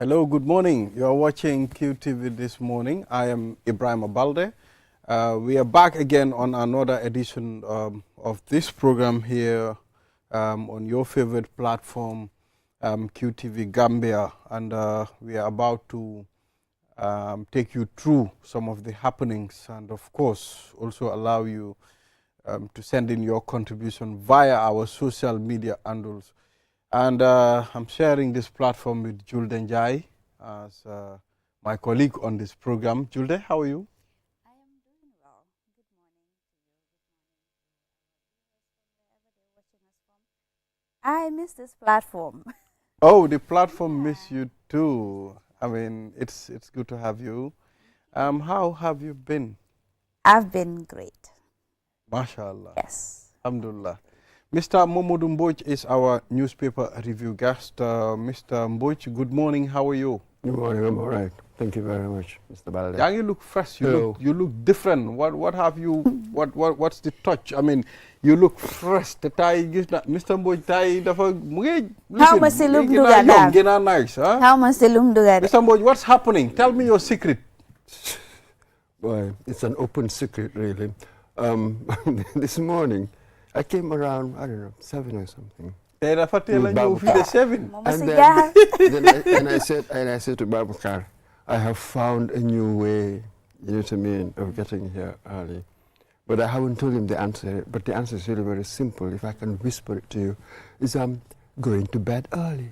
Hello, good morning. You are watching QTV this morning. I am Ibrahim Abalde. We are back again on another edition of this program here on your favorite platform, QTV Gambia. And we are about to take you through some of the happenings and, of course, also allow you to send in your contribution via our social media handles. And I'm sharing this platform with Julde Njai as my colleague on this program. Julde, how are you? I am doing well. Good morning to you. Good morning to our viewers from wherever they're watching us from. I miss this platform. Oh, the platform miss Yeah. you too. I mean, it's good to have you. How have you been? I've been great. MashaAllah. Yes. Alhamdulillah. Mr. Momodu Mboj is our newspaper review guest. Mr. Mboj, good morning. How are you? Good morning. I'm all right. Thank you very much, Mr. Balde. Yeah, you look fresh. You look different. What have you? What's the touch? I mean, you look fresh. The tie, Mr. Mboj tie. How must you look nice, huh? How must you look Mr. Mboj, what's happening? Tell me your secret. Boy, it's an open secret, really. This morning, I came around, I don't know, 7 or something. And then I said to Babakar, I have found a new way, you know what I mean, of getting here early. But I haven't told him the answer. But the answer is really very simple. If I can whisper it to you, is I'm going to bed early.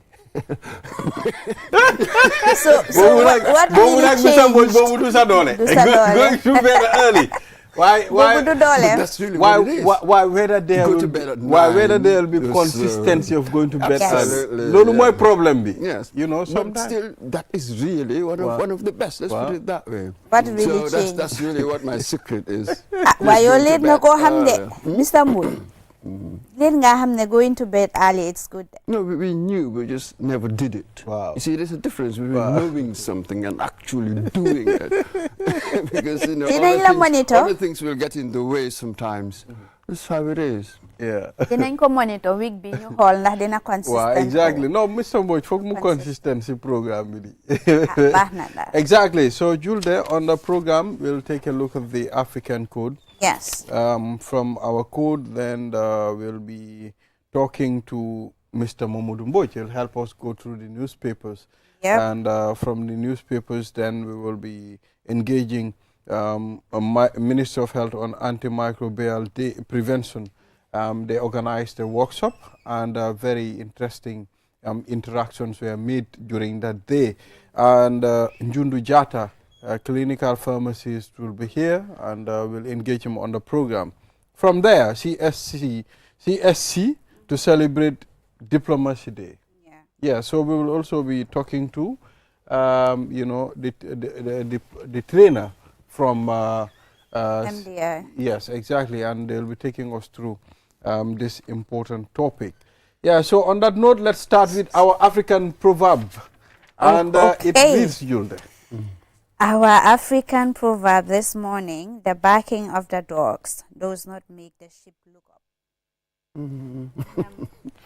So what really changed? Going to bed early. Why? That's really what it is. Why? Whether there will be consistency of going to bed early. No, my problem be. Yes. You know, but still, that is really one of the best. Let's put it that way. What really changed? That's really what my secret is. Why you late na go hamde, Mr. Mboj? Late nga hamne going to bed early. It's good. No, we knew, we just never did it. Wow. You see, there's a difference between knowing something and actually doing it. Because, you know, other things will get in the way sometimes. That's how it is. Yeah. Dinañ ko monitor week bi ñu xol ndax dina consistent. Wow, exactly. No, Mr. Mboj, fok mu consistency program. Exactly. So, Julde, on the program, we'll take a look at the African code. Yes. From our code, then we'll be talking to Mr. Momodu Mboj. He'll help us go through the newspapers. Yep. And from the newspapers, then we will be engaging Minister of Health on antimicrobial prevention. They organized a workshop, and very interesting interactions were made during that day. And Njundu Jata, a clinical pharmacist, will be here, and we'll engage him on the program. From there, CSC to celebrate Diplomacy Day. Yeah, so we will also be talking to, you know, the trainer from MDI. Yes, exactly, and they'll be taking us through this important topic. Yeah, so on that note, let's start with our African proverb, and it reads, Julde. Our African proverb this morning: the barking of the dogs does not make the sheep look up.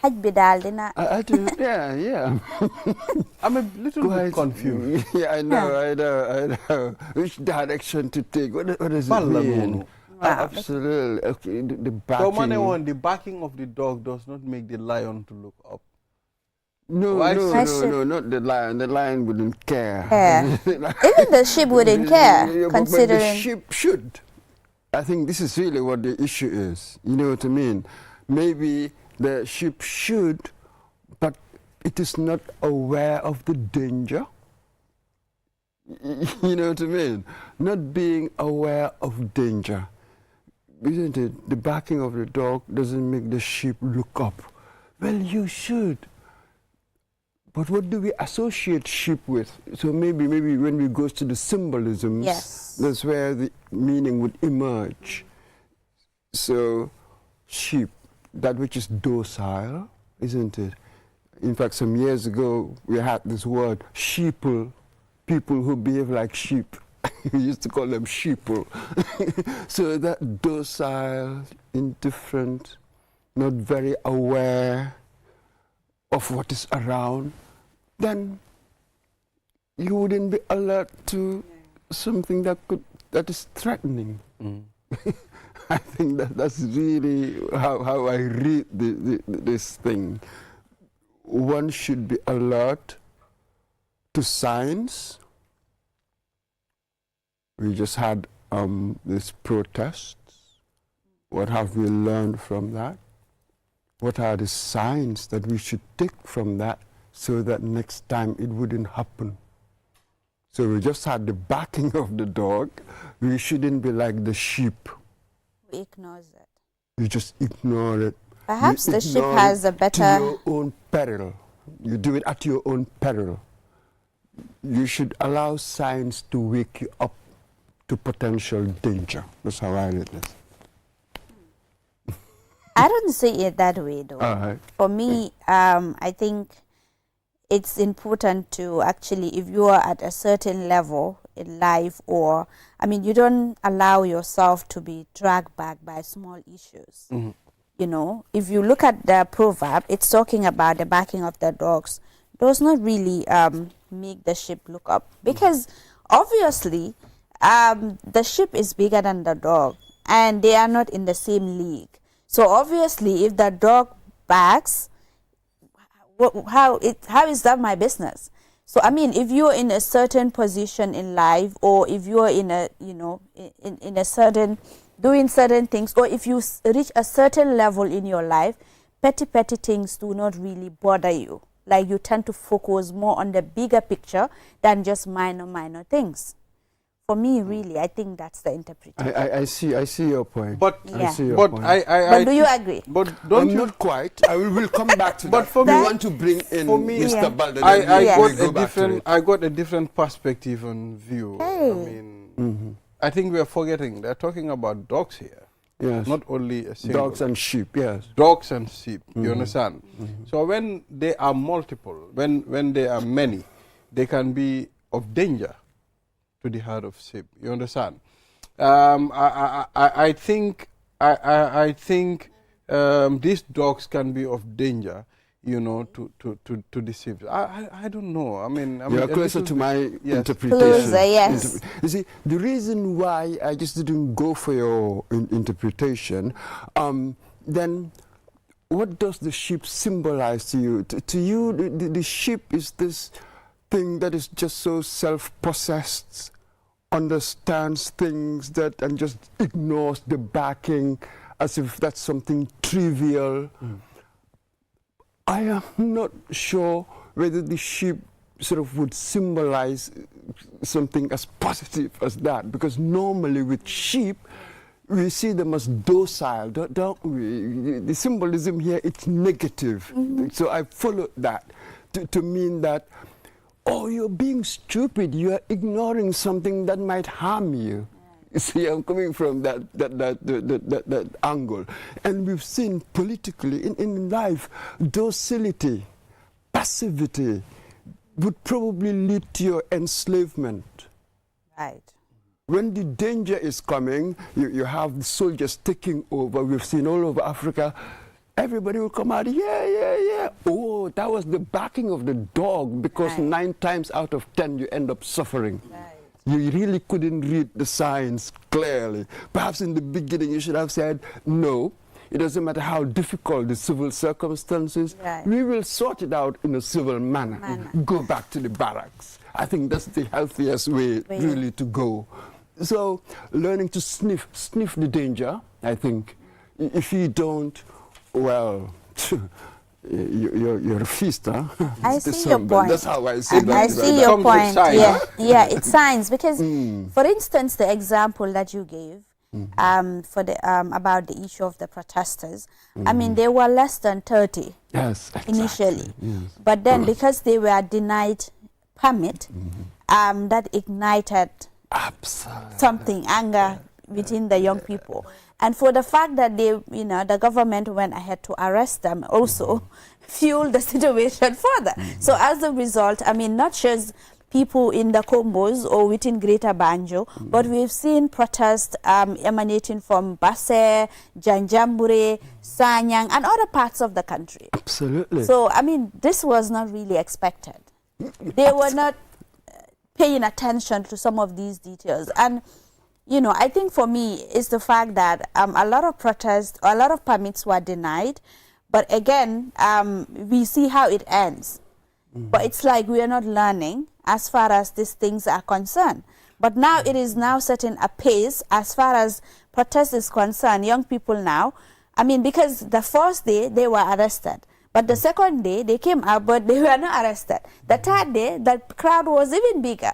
I do, yeah. I'm a little bit confused. Yeah, I know. Which direction to take? What does it mean? Absolutely. Okay, the barking. So, the barking of the dog does not make the lion to look up. No, not the lion. The lion wouldn't care. Even the sheep wouldn't care, considering. But the sheep should. I think this is really what the issue is. You know what I mean? Maybe the sheep should, but it is not aware of the danger. You know what I mean? Not being aware of danger. Isn't it? The barking of the dog doesn't make the sheep look up. Well, you should. But what do we associate sheep with? So maybe when we go to the symbolisms, that's where the meaning would emerge. So sheep, that which is docile, isn't it? In fact, some years ago, we had this word, sheeple, people who behave like sheep. We used to call them sheeple. So that docile, indifferent, not very aware of what is around, then you wouldn't be alert to something that is threatening. I think that's really how I read this thing. One should be alert to signs. We just had this protests. What have we learned from that? What are the signs that we should take from that so that next time it wouldn't happen? So we just had the barking of the dog. We shouldn't be like the sheep. We ignore that. You just ignore it. Perhaps You the sheep ignore has it a better... to your own peril. You do it at your own peril. You should allow signs to wake you up to potential danger. That's how I read this. I don't see it that way, though. For me, I think it's important to actually, if you are at a certain level in life, or, I mean, you don't allow yourself to be dragged back by small issues. You know, if you look at the proverb, it's talking about the barking of the dogs. Does not really make the sheep look up, because obviously the sheep is bigger than the dog, and they are not in the same league. So obviously, if the dog barks, how is that my business? So I mean, if you're in a certain position in life, or if you're in a, you know, in a certain, doing certain things, or if you reach a certain level in your life, petty things do not really bother you. Like, you tend to focus more on the bigger picture than just minor things. For me, really, I think that's the interpretation. I see your point. But I see your but point. But do you agree? But don't you? Not quite. We'll come back to But that. for we me, want to bring in for me, Mr. Balder. I got a different perspective on view. Hey. I mean, I think we are forgetting. They're talking about dogs here. Yes. Not only a single. Dogs and sheep, yes. Dogs and sheep, you understand? So when they are multiple, when they are many, they can be of danger to the herd of sheep, you understand? I think these dogs can be of danger, you know, to the sheep. I don't know. I mean, You're closer to my interpretation. Closer, yes. You see, the reason why I just didn't go for your interpretation, then what does the sheep symbolize to you? To you, the sheep is this thing that is just so self-possessed, understands things that and just ignores the barking as if that's something trivial. I am not sure whether the sheep sort of would symbolize something as positive as that, because normally with sheep, we see them as docile, don't we? The symbolism here, it's negative. So I followed that to mean that, oh, you're being stupid, you are ignoring something that might harm you. You see, I'm coming from that angle. And we've seen politically, in life, docility, passivity would probably lead to your enslavement. Right. When the danger is coming, you have the soldiers taking over. We've seen all over Africa, everybody will come out, yeah. Oh, that was the barking of the dog, because 9 times out of 10 you end up suffering. Right. You really couldn't read the signs clearly. Perhaps in the beginning you should have said, no, it doesn't matter how difficult the civil circumstances, we will sort it out in a civil manner. Go back to the barracks. I think that's the healthiest way really to go. So learning to sniff the danger, I think. If you don't, well, you're a feast, huh? I see your point. That's how I see that. I see your point. Yeah, it's signs, because, for instance, the example that you gave for the about the issue of the protesters, I mean, they were less than 30 initially, but then because they were denied permit, that ignited something, anger within the young people. And for the fact that they, you know, the government went ahead to arrest them also fueled the situation further. So as a result, I mean, not just people in the Combos or within Greater Banjo, but we've seen protests emanating from Basse, Janjambure, Sanyang, and other parts of the country. Absolutely. So, I mean, this was not really expected. They were not paying attention to some of these details. And you know, I think for me is the fact that a lot of protests, a lot of permits were denied, but again, we see how it ends. But it's like we are not learning as far as these things are concerned. But now it is now setting a pace as far as protest is concerned. Young people now, I mean, because the first day they were arrested, but the second day they came out, but they were not arrested. The third day, the crowd was even bigger.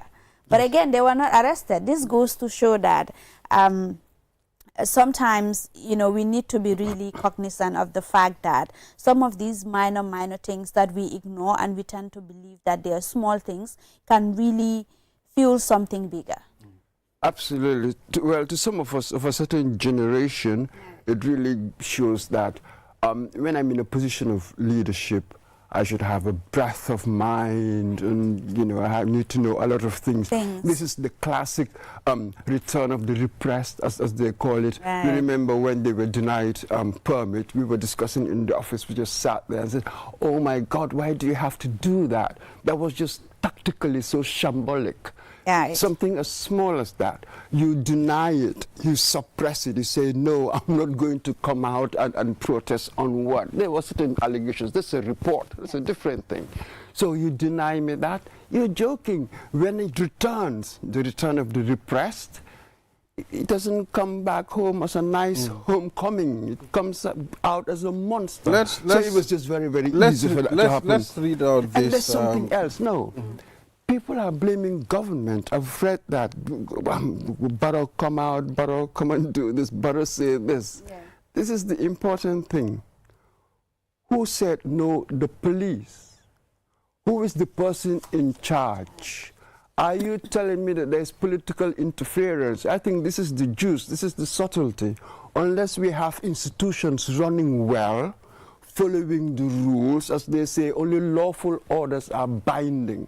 But again, they were not arrested. This goes to show that sometimes, you know, we need to be really cognizant of the fact that some of these minor things that we ignore and we tend to believe that they are small things can really fuel something bigger. Absolutely. Well, to some of us of a certain generation, it really shows that when I'm in a position of leadership, I should have a breadth of mind, and you know, I need to know a lot of things. This is the classic return of the repressed, as they call it. Right. You remember when they were denied permit, we were discussing in the office, we just sat there and said, oh my God, why do you have to do that? That was just tactically so shambolic. Yeah, Something as small as that. You deny it, you suppress it, you say, no, I'm not going to come out and protest on what? There were certain allegations. That's a report. That's a different thing. So you deny me that? You're joking. When it returns, the return of the repressed, it doesn't come back home as a nice homecoming. It comes out as a monster. So it was just very, very easy for that to happen. Let's read out this. And there's something else. No. People are blaming government. I've read that. Barrow come out, Barrow come and do this, Barrow say this. Yeah. This is the important thing. Who said no? The police. Who is the person in charge? Are you telling me that there's political interference? I think this is the juice, this is the subtlety. Unless we have institutions running well, following the rules, as they say, only lawful orders are binding.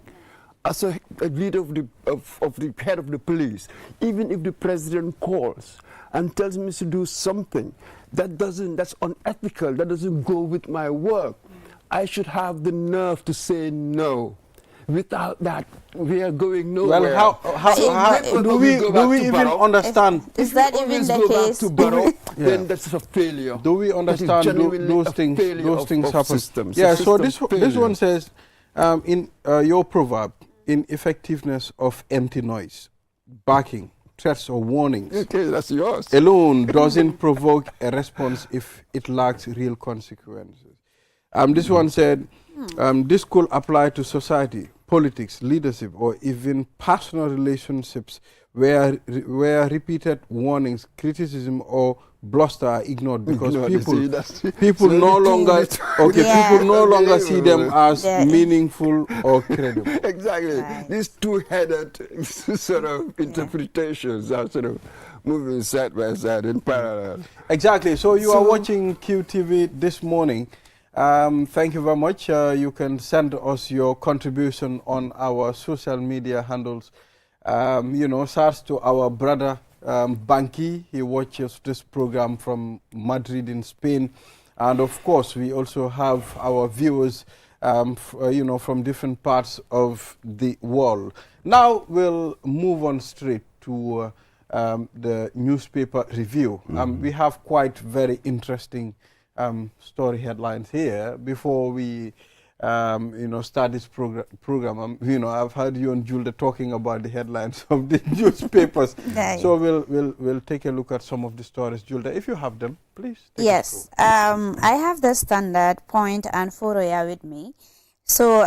As a leader of the head of the police, even if the president calls and tells me to do something that's unethical, that doesn't go with my work, I should have the nerve to say no. Without that, we are going nowhere. Well, how do we even understand? Is that even the case? To Barrow, then that's a failure. Do we understand those things? Those things happen. Systems. Yeah. So this one says, in your proverb, ineffectiveness of empty noise, barking, threats or warnings. Okay, that's yours. Alone doesn't provoke a response if it lacks real consequences. This one said, this could apply to society, politics, leadership, or even personal relationships where repeated warnings, criticism, or bluster are ignored because people no longer see them as meaningful or credible. Exactly. Right. These two-headed sort of interpretations are sort of moving side by side in parallel. Exactly. So you are watching QTV this morning. Thank you very much. You can send us your contribution on our social media handles. Shouts to our brother Banki. He watches this program from Madrid in Spain. And of course, we also have our viewers, from different parts of the world. Now we'll move on straight to the newspaper review. We have quite very interesting story headlines here. Before we start this program, I've heard you and Julda talking about the headlines of the newspapers. Right. So we'll take a look at some of the stories. Julda, if you have them, please. Yes, I have the Standard, Point, and Foroya with me. So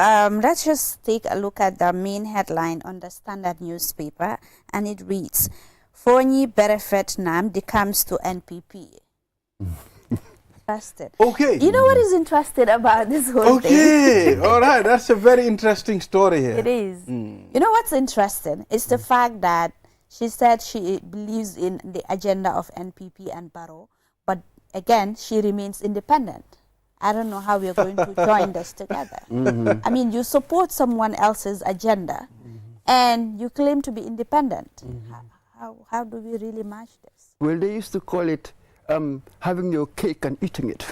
let's just take a look at the main headline on the Standard newspaper, and it reads, Fonyi Berefet Nam decomes to NPP. Okay. You know what is interesting about this whole thing? Okay, all right. That's a very interesting story here. It is. You know what's interesting? It's the fact that she said she believes in the agenda of NPP and Barrow, but again, she remains independent. I don't know how we are going to join this together. I mean, you support someone else's agenda and you claim to be independent. How do we really match this? Well, they used to call it having your cake and eating it.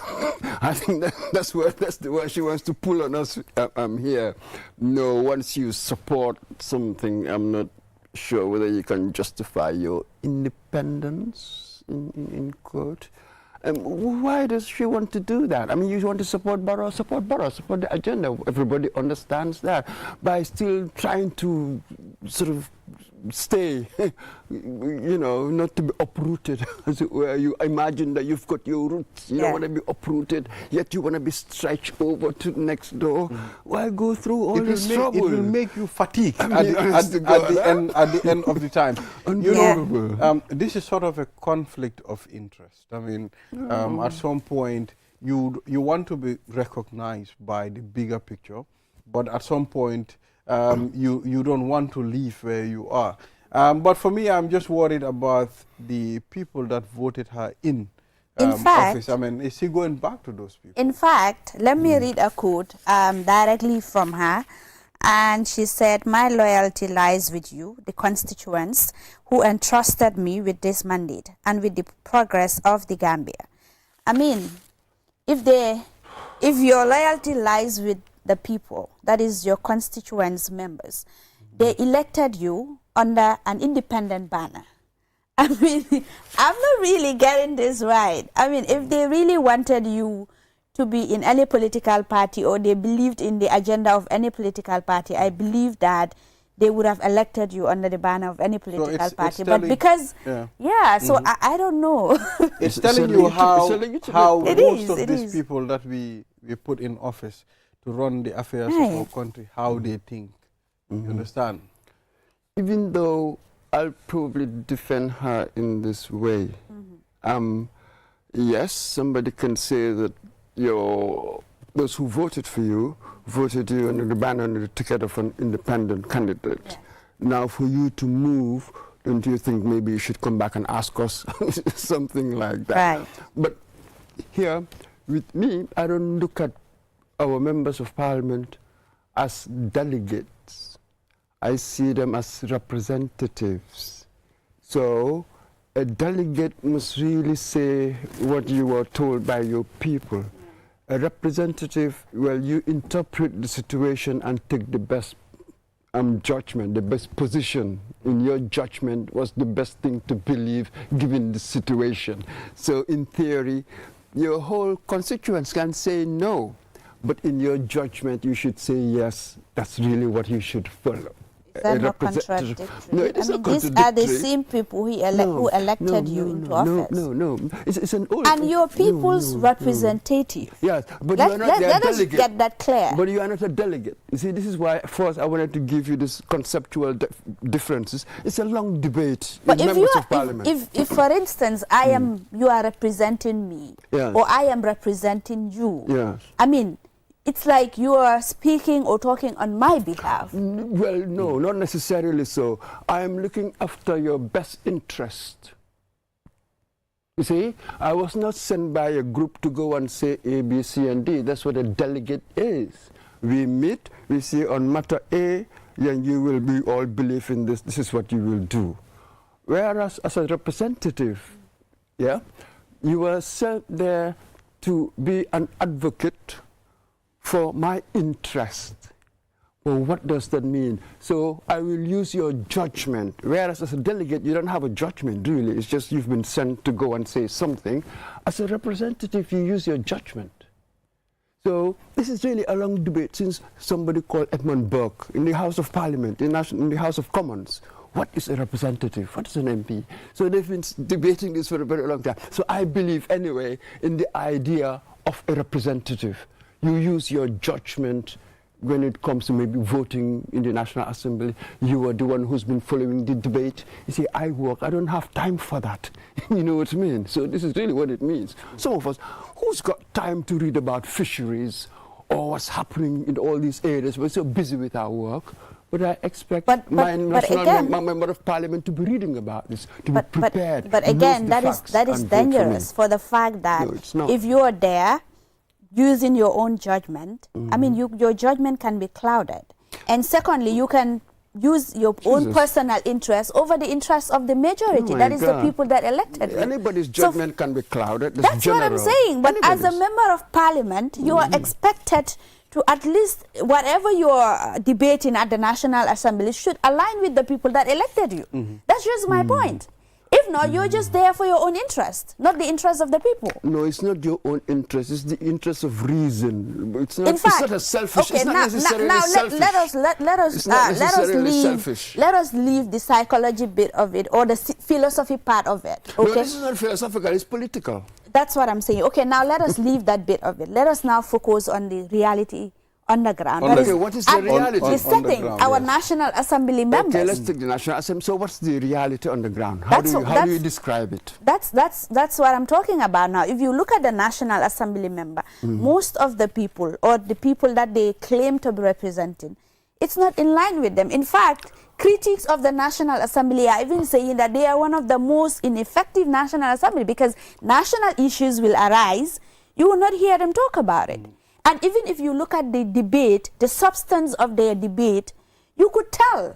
I think that's the word she wants to pull on us here. No, once you support something, I'm not sure whether you can justify your independence, in quote. Why does she want to do that? I mean, you want to support Barrow, support the agenda. Everybody understands that. By still trying to sort of stay, you know, not to be uprooted, as it were. You imagine that you've got your roots. You don't want to be uprooted, yet you want to be stretched over to the next door. Why go through all this trouble? It will make you fatigued at the end of the time. You know, this is sort of a conflict of interest. I mean, at some point, you want to be recognized by the bigger picture, but at some point, you don't want to leave where you are. But for me, I'm just worried about the people that voted her in fact, office. I mean, is she going back to those people? In fact, let me read a quote directly from her. And she said, "My loyalty lies with you, the constituents who entrusted me with this mandate and with the progress of the Gambia." I mean, if your loyalty lies with the people, that is your constituents members, they elected you under an independent banner. I mean, I'm not really getting this right. I mean, if they really wanted you to be in any political party, or they believed in the agenda of any political party, I believe that they would have elected you under the banner of any political party. But because, so I don't know. It's telling you how most of these people that we put in office to run the affairs of our country, how they think. You understand? Even though I'll probably defend her in this way, yes, somebody can say that those who voted for you voted you under the banner, under the ticket of an independent candidate. Yeah. Now, for you to move, don't you think maybe you should come back and ask us something like that? Right. But here, with me, I don't look at our members of parliament as delegates. I see them as representatives. So a delegate must really say what you were told by your people. A representative, well, you interpret the situation and take the best judgment, the best position. In your judgment, what's the best thing to believe given the situation. So in theory, your whole constituents can say no, but in your judgment, you should say yes. That's really what you should follow. Is that not contradictory? No, it is not contradictory. These are the same people who elected you into office. No. It's an old... And your people's representative. Yes, but you are not their delegate. Let us get that clear. But you are not a delegate. You see, this is why, first, I wanted to give you this conceptual differences. It's a long debate but in members of parliament. If, for instance, you are representing me, or I am representing you, I mean, it's like you are speaking or talking on my behalf. Well, no, not necessarily so. I am looking after your best interest. You see, I was not sent by a group to go and say A, B, C, and D. That's what a delegate is. We meet, we say on matter A, and you will be all believe in this. This is what you will do. Whereas as a representative, you were sent there to be an advocate for my interest. Well, what does that mean? So I will use your judgment. Whereas as a delegate, you don't have a judgment, really. It's just you've been sent to go and say something. As a representative, you use your judgment. So this is really a long debate since somebody called Edmund Burke in the House of Parliament, in the House of Commons. What is a representative? What is an MP? So they've been debating this for a very long time. So I believe, anyway, in the idea of a representative. You use your judgment when it comes to maybe voting in the National Assembly. You are the one who's been following the debate. You see, I work, I don't have time for that. You know what I mean? So this is really what it means. Some of us, who's got time to read about fisheries or what's happening in all these areas? We're so busy with our work. But I expect my member of parliament to be reading about this, to be prepared. But again, that is dangerous for the fact that if you're there, using your own judgment, I mean, your judgment can be clouded. And secondly, you can use your own personal interest over the interest of the majority. That is the people that elected you. Anybody's judgment can be clouded. That's what I'm saying. But as a member of parliament, you are expected to at least, whatever you are debating at the National Assembly should align with the people that elected you. That's just my point. If not, you're just there for your own interest, not the interest of the people. No, it's not your own interest. It's the interest of reason. It's not, in fact, it's not a selfish. Okay, it's not necessarily selfish. Let us leave the psychology bit of it or the philosophy part of it. Okay? No, this is not philosophical. It's political. That's what I'm saying. Okay, now let us leave that bit of it. Let us now focus on the reality on the ground. Okay, what is the reality? The setting, our National Assembly members. Okay, let's take the National Assembly. So what's the reality on the ground? How do you describe it? That's what I'm talking about now. If you look at the National Assembly member, most of the people or the people that they claim to be representing, it's not in line with them. In fact, critics of the National Assembly are even saying that they are one of the most ineffective National Assembly because national issues will arise. You will not hear them talk about it. And even if you look at the debate, the substance of their debate, you could tell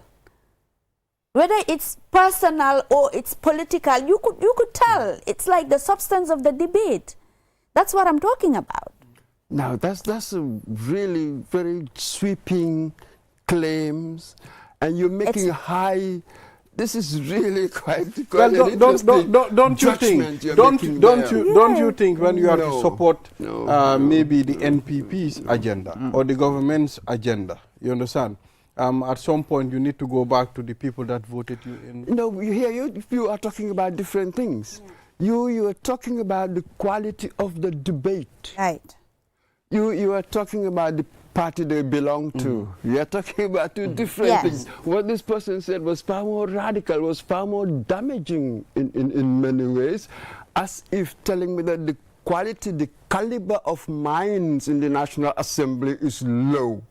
whether it's personal or it's political. You could tell. It's like the substance of the debate. That's what I'm talking about. Now that's a really very sweeping claims, and you're making high. This is really quite well, don't you think? Don't you think when you have to support maybe the NPP's agenda or the government's agenda? You understand? At some point, you need to go back to the people that voted you in. No, you are talking about different things. You are talking about the quality of the debate. Right. You are talking about the party they belong to. You are talking about two different things. What this person said was far more radical, was far more damaging in many ways, as if telling me that the quality, the caliber of minds in the National Assembly is low.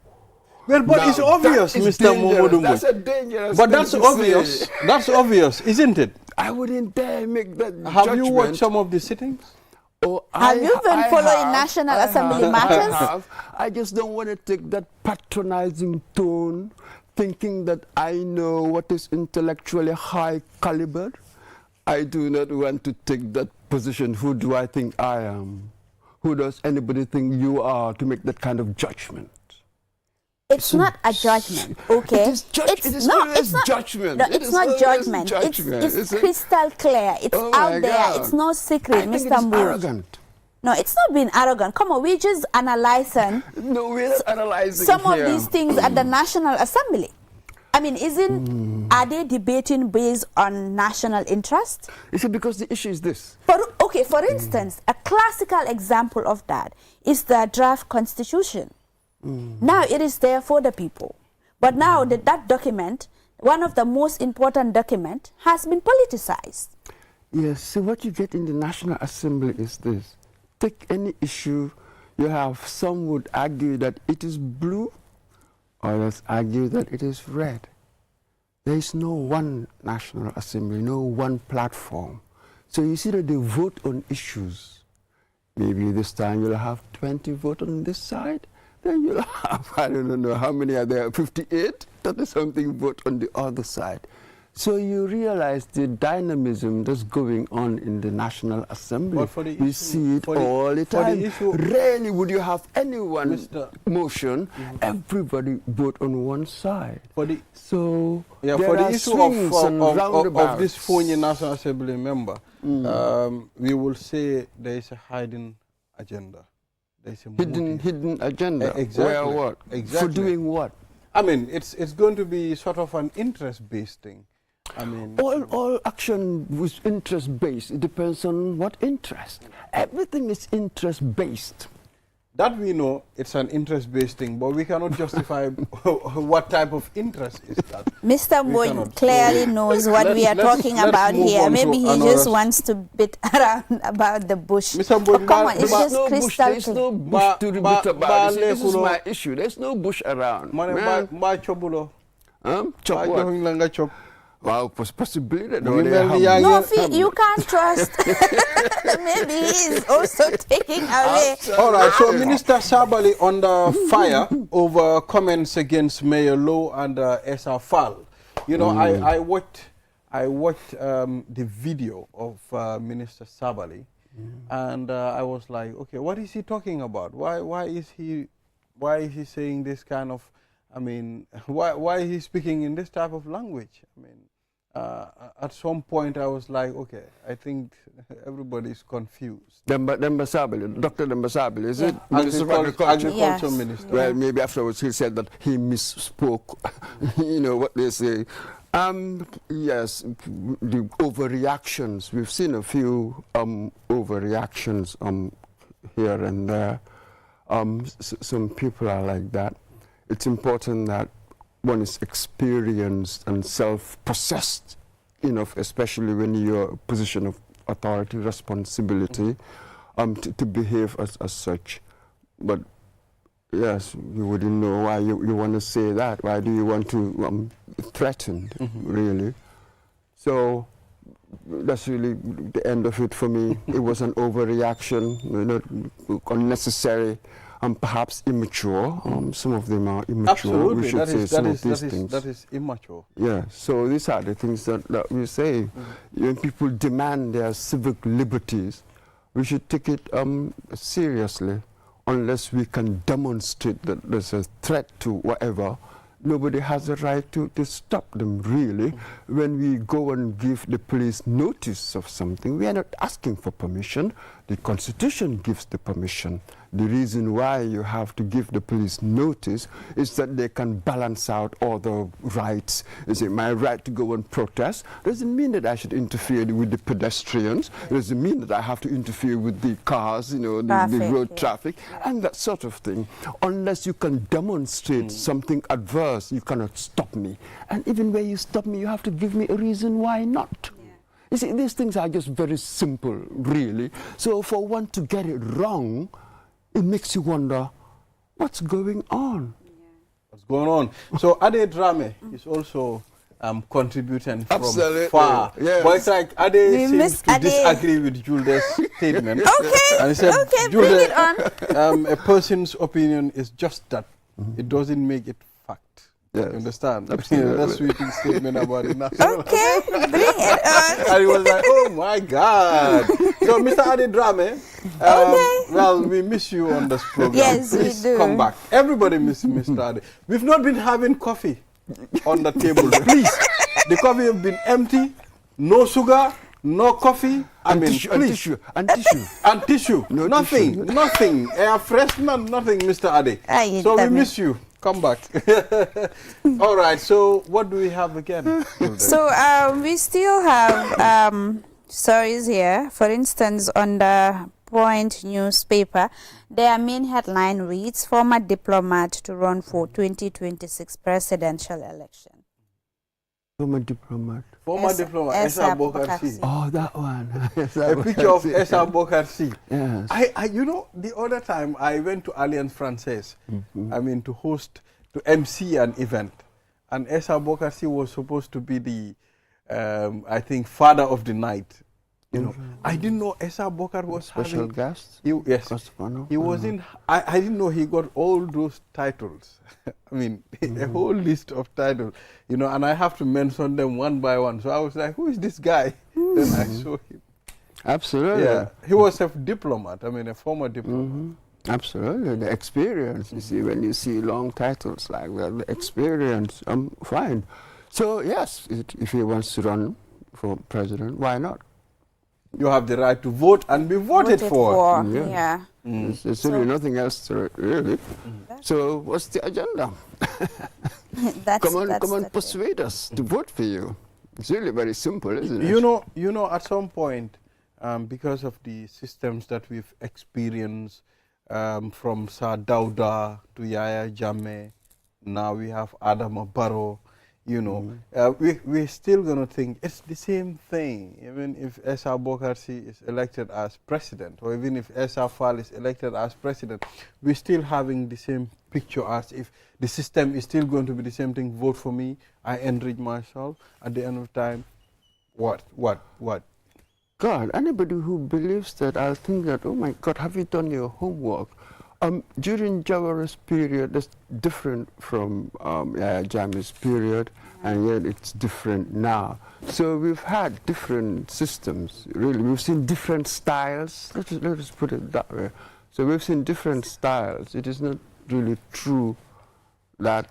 Well, but now, it's obvious, Mr. Momodu. That's a dangerous But that's obvious. That's obvious, isn't it? I wouldn't dare make that Have judgment. you watched some of the sittings? Oh, have you been following National Assembly matters? I just don't want to take that patronizing tone, thinking that I know what is intellectually high caliber. I do not want to take that position. Who do I think I am? Who does anybody think you are to make that kind of judgment? It's not a judgment, okay? It is judgment. No, it's not judgment. It's crystal clear. It's out there. It's no secret, Mr. Moore. No, it's not being arrogant. Come on, we're just analyzing. No, we're not analyzing some of these things at the National Assembly. I mean, are they debating based on national interest? You see, because the issue is this. For instance, a classical example of that is the draft constitution. Now it is there for the people. But now that document, one of the most important documents, has been politicized. Yes, so what you get in the National Assembly is this. Take any issue, you have some would argue that it is blue, others argue that it is red. There is no one National Assembly, no one platform. So you see that they vote on issues. Maybe this time you'll have 20 vote on this side. Then you'll have, I don't know how many are there, 58? That is something vote on the other side. So you realize the dynamism that's going on in the National Assembly. We see it all the time. Rarely would you have anyone motion, everybody vote on one side. For the issue of this phony National Assembly member, we will say there is a hidden agenda. There's a hidden agenda. Exactly. Where what? Exactly. For doing what? I mean, it's going to be sort of an interest-based thing. I mean, all action was interest-based. It depends on what interest. Everything is interest-based. That we know it's an interest-based thing, but we cannot justify what type of interest is that. Mr. Boyd clearly knows what we are talking about here. Maybe he just wants to beat around about the bush. Mr. Boyd, come on, it's just crystal clear. There's no bush to beat about. This is my issue. There's no bush around. Well, possibly that. Women No, you can't trust. Maybe he's also taking away. All right, so Minister Sabali under fire over comments against Mayor Lowe and Esa Fall. You know, I watched the video of Minister Sabali, and I was like, okay, what is he talking about? Why is he saying this kind of? I mean, why is he speaking in this type of language? I mean, at some point I was like, okay, I think everybody is confused. Dr. Dembasabili, is it? Minister of Agriculture Minister. Well, maybe afterwards he said that he misspoke, you know, what they say. Yes, the overreactions. We've seen a few overreactions here and there. Some people are like that. It's important that one is experienced and self-possessed enough, especially when you're in a position of authority, responsibility, to behave as such. But yes, you wouldn't know why you want to say that. Why do you want to threaten, really? So that's really the end of it for me. It was an overreaction, you know, unnecessary. Perhaps immature. Some of them are immature. Absolutely, we should say some of these things. That is immature. Yeah, so these are the things that we say. When people demand their civic liberties, we should take it seriously. Unless we can demonstrate that there's a threat to whatever, nobody has a right to stop them, really. When we go and give the police notice of something, we are not asking for permission. The Constitution gives the permission. The reason why you have to give the police notice is that they can balance out all the rights. Is it my right to go and protest? Doesn't mean that I should interfere with the pedestrians. Doesn't mean that I have to interfere with the cars, you know, the road traffic, and that sort of thing. Unless you can demonstrate something adverse, you cannot stop me. And even when you stop me, you have to give me a reason why not. You see, these things are just very simple, really. So for one to get it wrong, it makes you wonder, what's going on? What's going on? So Ade Drame is also contributing from Absolutely. far. Yes. But it's like Ade seems to disagree with Julde's statement. Okay, and he said, okay, bring it on. A person's opinion is just that. It doesn't make it fact. Yes. You understand? Absolutely. That's sweeping statement about the national. Okay, bring it on. And he was like, oh my God. So, Mr. Ade Drame, well, we miss you on this program. Yes, Please we do. come back. Everybody miss Mr. Ade. We've not been having coffee on the table. Please. The coffee has been empty, no sugar, no coffee. Please. And tissue. And tissue. No nothing. tissue. Nothing. Air freshener, nothing, Mr. Ade. So we miss you. Come back. All right. So what do we have again? So we still have stories here. For instance, on the Point newspaper, their main headline reads, "Former diplomat to run for 2026 presidential election." Former diplomat. Former diplomat, Esa Bokarsi. Oh, that one. A picture of Esa Bokarsi. Yes. You know, the other time I went to Alliance Francaise, I mean, to MC an event. And Esa Bokarsi was supposed to be the, I think, father of the night. You know, I didn't know Esa Bokar was special guest. Yes, he was in. I didn't know he got all those titles. I mean, a whole list of titles. You know, and I have to mention them one by one. So I was like, who is this guy? Then I saw him. Absolutely. Yeah, he was a diplomat. I mean, a former diplomat. Absolutely, the experience. You see, when you see long titles like that, the experience. Fine. So yes, if he wants to run for president, why not? You have the right to vote and be voted for. Yeah. There's really nothing else to it, really. So what's the agenda? Come on, persuade us to vote for you. It's really very simple, isn't it? You know, at some point, because of the systems that we've experienced, from Sir Dauda to Yaya Jammeh, now we have Adama Barrow. you know, we're still going to think it's the same thing. Even if Esa Bokarsi is elected as president, or even if Esa Fall is elected as president, we're still having the same picture as if the system is still going to be the same thing. Vote for me, I enrich myself. At the end of time, what? God, anybody who believes that, I'll think that, oh my God, have you done your homework? During Jawara's period, that's different from Jammeh's period, and yet it's different now. So we've had different systems, really. We've seen different styles. Let us put it that way. So we've seen different styles. It is not really true that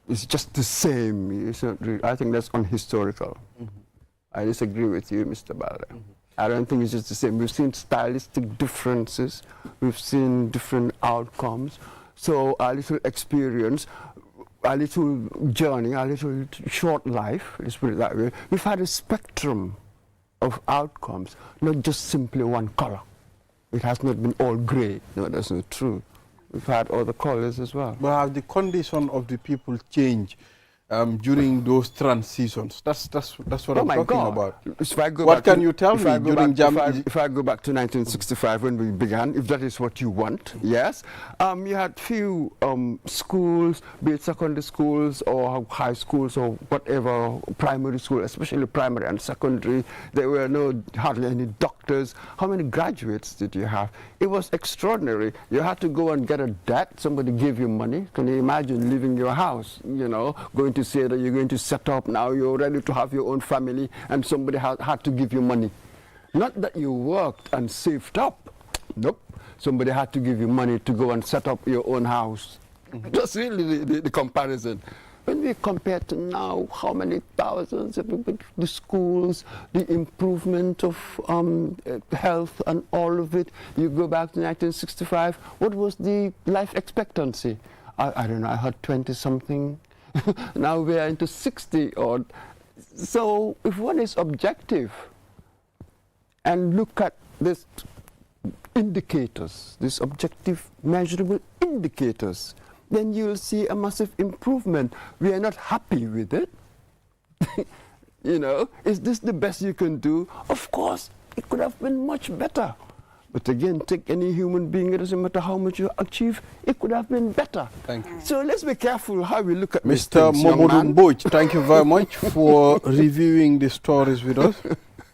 it's just the same. It's not really, I think that's unhistorical. I disagree with you, Mr. Bala. I don't think it's just the same. We've seen stylistic differences. We've seen different outcomes. So our little experience, our little journey, our little short life, let's put it that way, we've had a spectrum of outcomes, not just simply one color. It has not been all gray. No, that's not true. We've had other colors as well. But have the condition of the people changed during those transitions? That's what I'm talking about. If I go what can you tell me during if I go back to 1965 when we began, if that is what you want, yes. You had few schools, be it secondary schools or high schools or whatever, primary school, especially primary and secondary. There were hardly any doctors. How many graduates did you have? It was extraordinary. You had to go and get a debt. Somebody gave you money. Can you imagine leaving your house, going to say that you're going to set up now, you're ready to have your own family, and somebody had to give you money. Not that you worked and saved up. Nope. Somebody had to give you money to go and set up your own house. That's really the comparison. When we compare to now, how many thousands of people, the schools, the improvement of health and all of it, you go back to 1965, what was the life expectancy? I don't know, I heard 20-something. Now we are into 60 odd. So if one is objective and look at these indicators, these objective measurable indicators, then you'll see a massive improvement. We are not happy with it. Is this the best you can do? Of course, it could have been much better. But again, take any human being, it doesn't matter how much you achieve, it could have been better. Thank you. So let's be careful how we look at Mr. Momodou Mbodj, thank you very much for reviewing the stories with us.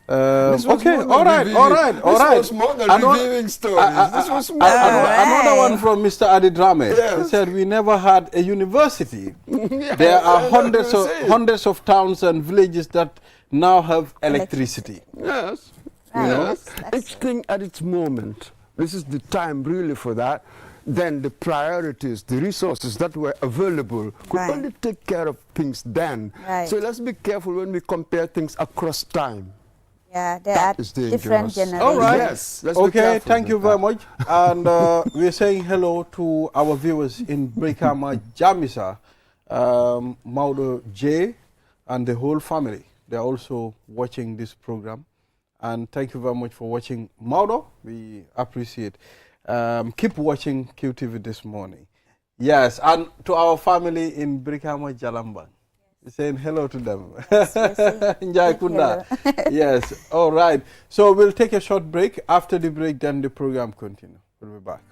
Okay, all right. This was more than reviewing stories. This was more. Another one from Mr. Adidrame. Yes. He said, we never had a university. Yes, there are hundreds of towns and villages that now have electricity. Yes. Yes. Each thing at its moment. This is the time really for that. Then the priorities, the resources that were available could only take care of things then. So let's be careful when we compare things across time. Yeah, there are different generations. All right. Yes. Okay, thank you very much. And we're saying hello to our viewers in Brikama, Jamisa, Maudo J, and the whole family. They're also watching this program. And thank you very much for watching, Maudo. We appreciate. Keep watching QTV this morning. Yes, and to our family in Brikama, Jalamba. We're saying hello to them. Yes, yes, all right. So we'll take a short break. After the break, then the program continues. We'll be back.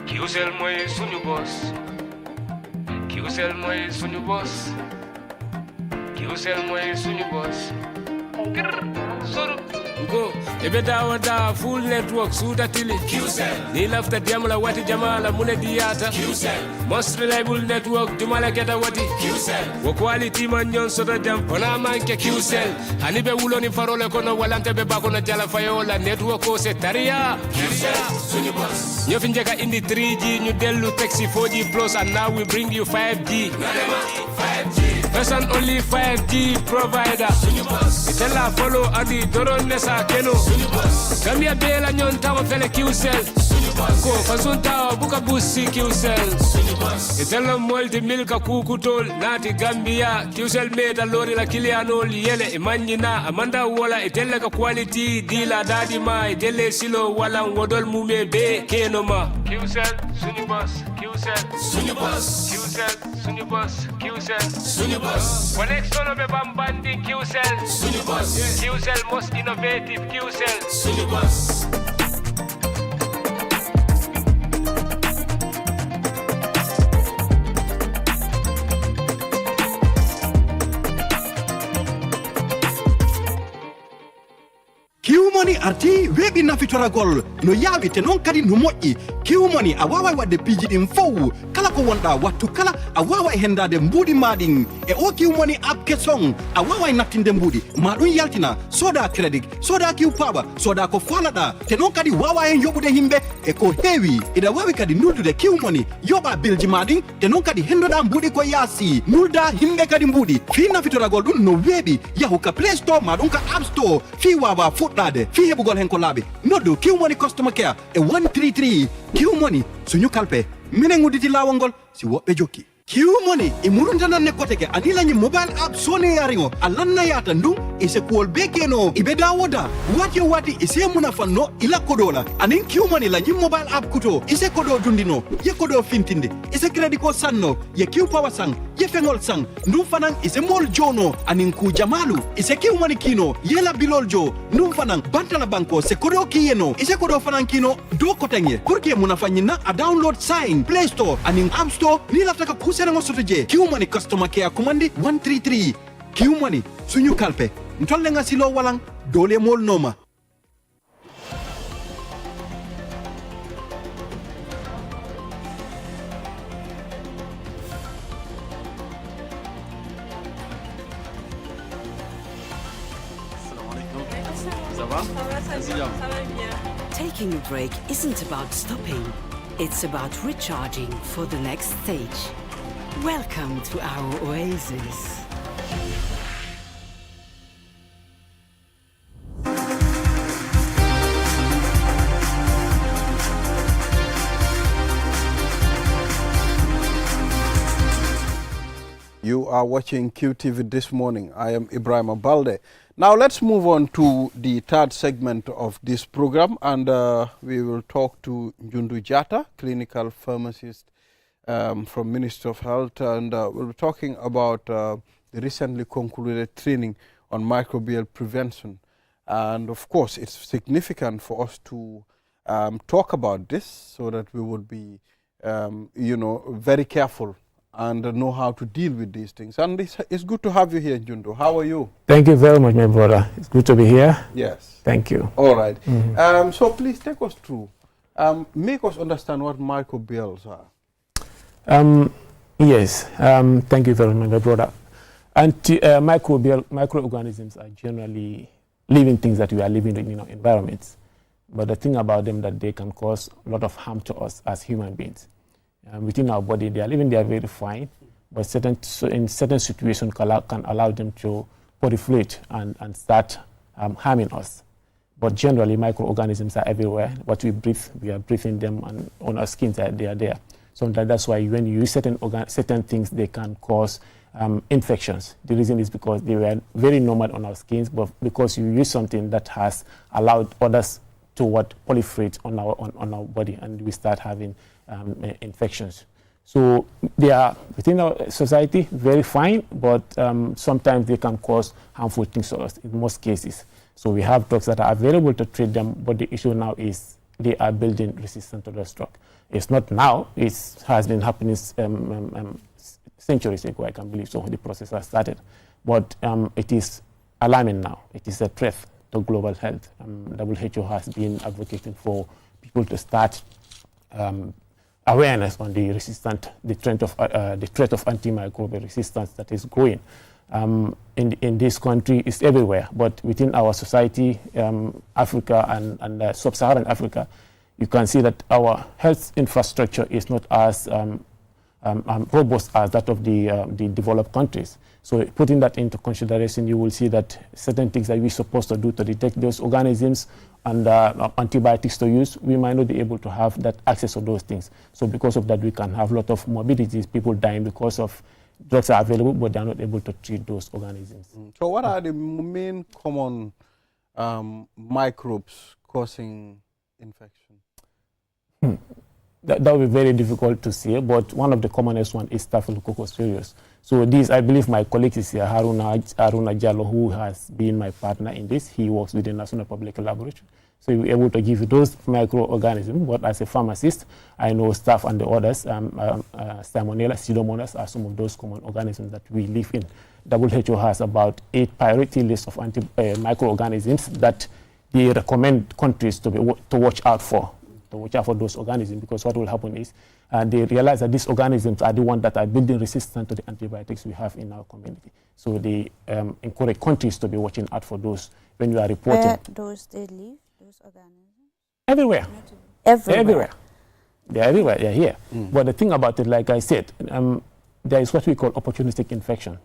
QCell moy suñu boss. QCell moy suñu boss. QCell moy suñu boss. Go, ebe da full network suda tili QCell. Ni lafta diamla wati jamala mune diata QCell. Most reliable network dumala geta wati QCell. Wo quality man nyon soda jam ona manke QCell. Ani be wuloni farole kono walante be bakono jala fayola network ko se taria QCell suñu boss. Ñu fi njeka indi 3G ñu delu taxi 4G plus and now we bring you 5G. Nadema 5G. First and only 5G provider. Itella follow adi doron nesa keno. Gambia bela nyon tawo fele QCell. Ko fasunta buka busi QCell. Itella molti milka kukutol nati Gambia. QCell meta lori la kiliano yele imanjina amanda wala itella ka quality dila dadi ma itelle silo wala wodol mume be kenoma. QCell sunny boss. QCell sunny boss. QCell sunny boss. QCell sunny boss. Connect solo be bambandi QCell sunny boss. QCell most innovative QCell sunny boss. Kiumoni arti webi na fitoragol no yawi te non kadi no moƴƴi kiumoni a wawa wadde piiji ɗin fow kala ko wonɗa wattu kala a wawa hendade mbuuɗi maɗin e o kiumoni apke song a wawa nattinde mbuuɗi ma ɗum yaltina soda crédit soda kiw paɓa soda ko falaɗa te non kadi wawa hen yoɓude himɓe e ko heewi ida wawi kadi nuldude kiumoni yoɓa bilji maɗin te non kadi hendoɗa mbuuɗi ko yaasi nulda himɓe kadi mbuuɗi fi nafitoragol ɗum no weeɓi yahu ka play store ma ɗum ka app store fi wawa fuɗɗade fi heɓugol hen ko laaɓi noddu kiwmoni customer care e 133 kiwmoni suñu kalpe minen udditi lawol ngol si woɓɓe jokki kiwmoni e muruntananne koteke anilañi mobile app sone yariŋo a lannayata ndun e sekuwol be keno iɓe dawoda wati o wati e semuna fanno ila kodola anin kiwmoni lañi mobile app kuto ise kodo dundino ye kodo fintinde ise crédit ko sanno ye kiw power sang ye feŋol sang ndun fanan ise mol jono anin ku jamalu ise kiwmoni kino yela bilol jo ndun fanan bantala banko se kodo kiyeno ise kodo fanan kino do kotaŋe pour que muna fañinna a download sign play store anin app store ni laftaka kusenango soto je kiwmoni customer care commandi 133 kiwmoni suñu kalpe ntolle nga silo walang dole mol noma. Taking a break isn't about stopping. It's about recharging for the next stage. Welcome to our oasis. You are watching QTV This Morning. I am Ibrahim Abalde. Now let's move on to the third segment of this program, and we will talk to Njundu Jata, clinical pharmacist from Ministry of Health, and we'll be talking about the recently concluded training on microbial prevention. And of course, it's significant for us to talk about this so that we would be, very careful and know how to deal with these things. And it's good to have you here, Njundu. How are you? Thank you very much, my brother. It's good to be here. Yes. Thank you. All right. So please take us through. Make us understand what microbials are. Yes. Thank you very much, my brother. Microorganisms are generally living things that we are living in environments. But the thing about them that they can cause a lot of harm to us as human beings. Within our body, they are living there very fine, but in certain situations can allow them to proliferate and start harming us. But generally, microorganisms are everywhere. What we breathe, we are breathing them, and on our skin, they are there. Sometimes that's why when you use certain things, they can cause infections. The reason is because they were very normal on our skins, but because you use something that has allowed others to proliferate on our body, and we start having infections. So they are within our society very fine, but sometimes they can cause harmful things to us in most cases. So we have drugs that are available to treat them, but the issue now is they are building resistance to the drug. It's not now, it has been happening centuries ago, I can believe, so the process has started. But it is alarming now. It is a threat to global health. WHO has been advocating for people to start awareness on the threat of antimicrobial resistance that is growing in this country. Is everywhere, but within our society, Africa and sub-Saharan Africa, you can see that our health infrastructure is not as robust as that of the developed countries. So putting that into consideration, you will see that certain things that we're supposed to do to detect those organisms and antibiotics to use, we might not be able to have that access to those things. So because of that, we can have a lot of morbidities, people dying because of drugs are available, but they're not able to treat those organisms. So what are the main common microbes causing infection? That would be very difficult to say, but one of the commonest one is Staphylococcus aureus. So this, I believe my colleague is here, Haruna Jallo, who has been my partner in this. He works with the National Public Laboratory. So we're able to give you those microorganisms, but as a pharmacist, I know Staph and the others, Salmonella, Pseudomonas are some of those common organisms that we live in. WHO has about 8 priority lists of microorganisms that they recommend countries to watch out for. To watch out for those organisms, because what will happen is they realize that these organisms are the ones that are building resistance to the antibiotics we have in our community. So they encourage countries to be watching out for those when you are reporting. Where those they live, those organisms? Everywhere. Everywhere. They're everywhere. They're here. But the thing about it, like I said, there is what we call opportunistic infections.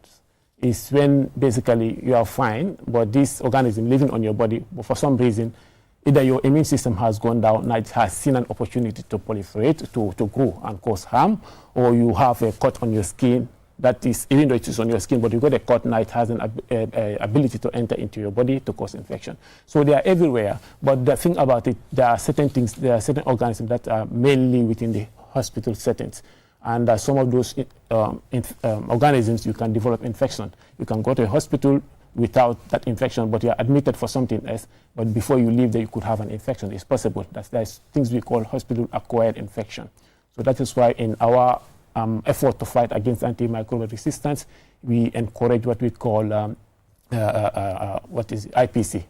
It's when basically you are fine, but this organism living on your body, but for some reason, either your immune system has gone down and it has seen an opportunity to proliferate, to grow and cause harm, or you have a cut on your skin that is, even though it is on your skin, but you got a cut now, it has an ability to enter into your body to cause infection. So they are everywhere, but the thing about it, there are certain things, there are certain organisms that are mainly within the hospital settings. And some of those organisms, you can develop infection. You can go to a hospital without that infection, but you are admitted for something else, but before you leave there, you could have an infection. It's possible. There's things we call hospital-acquired infection. So that is why in our effort to fight against antimicrobial resistance, we encourage what we call what is IPC.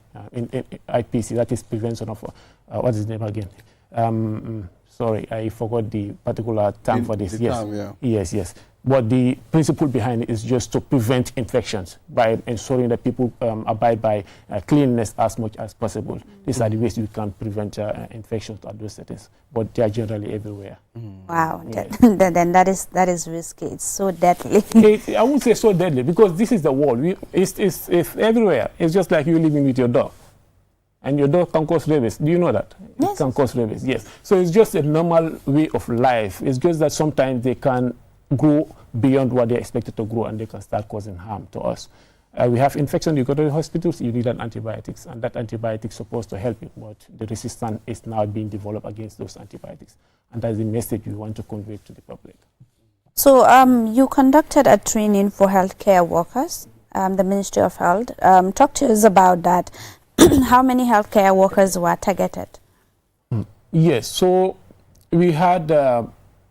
IPC, that is prevention of, what is the name again? Sorry, I forgot the particular term for this. Yes. Term, yeah. Yes. But the principle behind it is just to prevent infections by ensuring that people abide by cleanliness as much as possible. These are the ways we can prevent infections at those settings, but they are generally everywhere. Wow, Yeah. then that is risky. It's so deadly. I wouldn't say so deadly, because this is the world. It's everywhere. It's just like you living with your dog. And your dog can cause rabies. Do you know that? Yes. It can cause rabies, yes. So it's just a normal way of life. It's just that sometimes they can grow beyond what they're expected to grow, and they can start causing harm to us. We have infection, you go to the hospitals, you need an antibiotics, and that antibiotic is supposed to help you, but the resistance is now being developed against those antibiotics. And that's the message we want to convey to the public. So you conducted a training for healthcare workers, the Ministry of Health. Talk to us about that. How many healthcare workers were targeted? Yes, so we had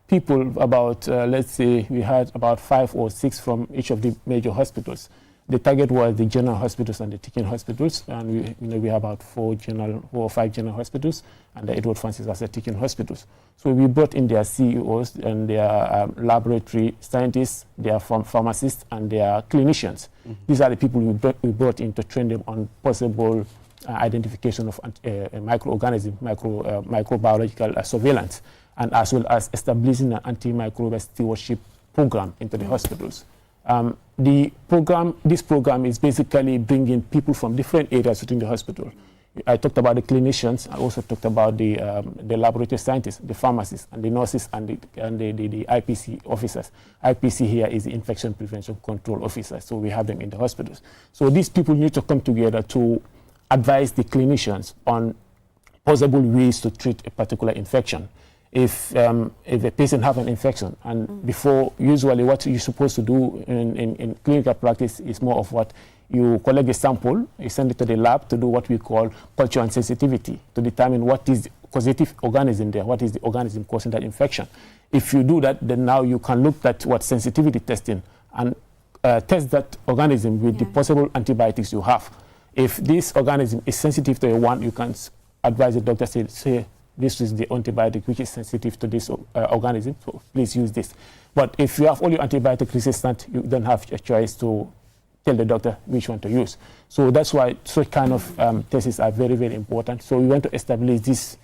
people about, let's say, we had about 5 or 6 from each of the major hospitals. The target was the general hospitals and the teaching hospitals, and we have about 4 or 5 general hospitals, and the Edward Francis as the teaching hospitals. So we brought in their CEOs and their laboratory scientists, their pharmacists, and their clinicians. These are the people we brought in to train them on possible identification of microorganism, microbiological surveillance, and as well as establishing an antimicrobial stewardship program into the hospitals. This program is basically bringing people from different areas within the hospital. I talked about the clinicians. I also talked about the laboratory scientists, the pharmacists, and the nurses, and the IPC officers. IPC here is the Infection Prevention Control Officer, so we have them in the hospitals. So these people need to come together to advise the clinicians on possible ways to treat a particular infection. If a patient have an infection, and before, usually what you're supposed to do in clinical practice is more of what you collect a sample, you send it to the lab to do what we call culture and sensitivity, to determine what is the causative organism there, what is the organism causing that infection. If you do that, then now you can look at what sensitivity testing and test that organism with the possible antibiotics you have. If this organism is sensitive to one, you can advise the doctor, say this is the antibiotic which is sensitive to this organism, so please use this. But if you have all your antibiotic resistant, you don't have a choice to tell the doctor which one to use. So that's why such kind of tests are very, very important. So we want to establish this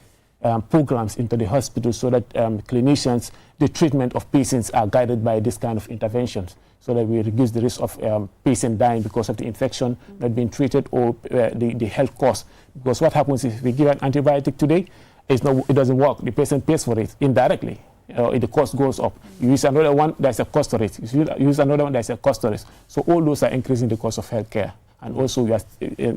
programs into the hospital so that clinicians, the treatment of patients are guided by this kind of interventions, so that we reduce the risk of patient dying because of the infection not being treated, or the health cost. Because what happens is, if we give an antibiotic today, it doesn't work. The patient pays for it indirectly. The cost goes up. You use another one, there's a cost to it. You use another one, there's a cost to it. So all those are increasing the cost of healthcare. And also we are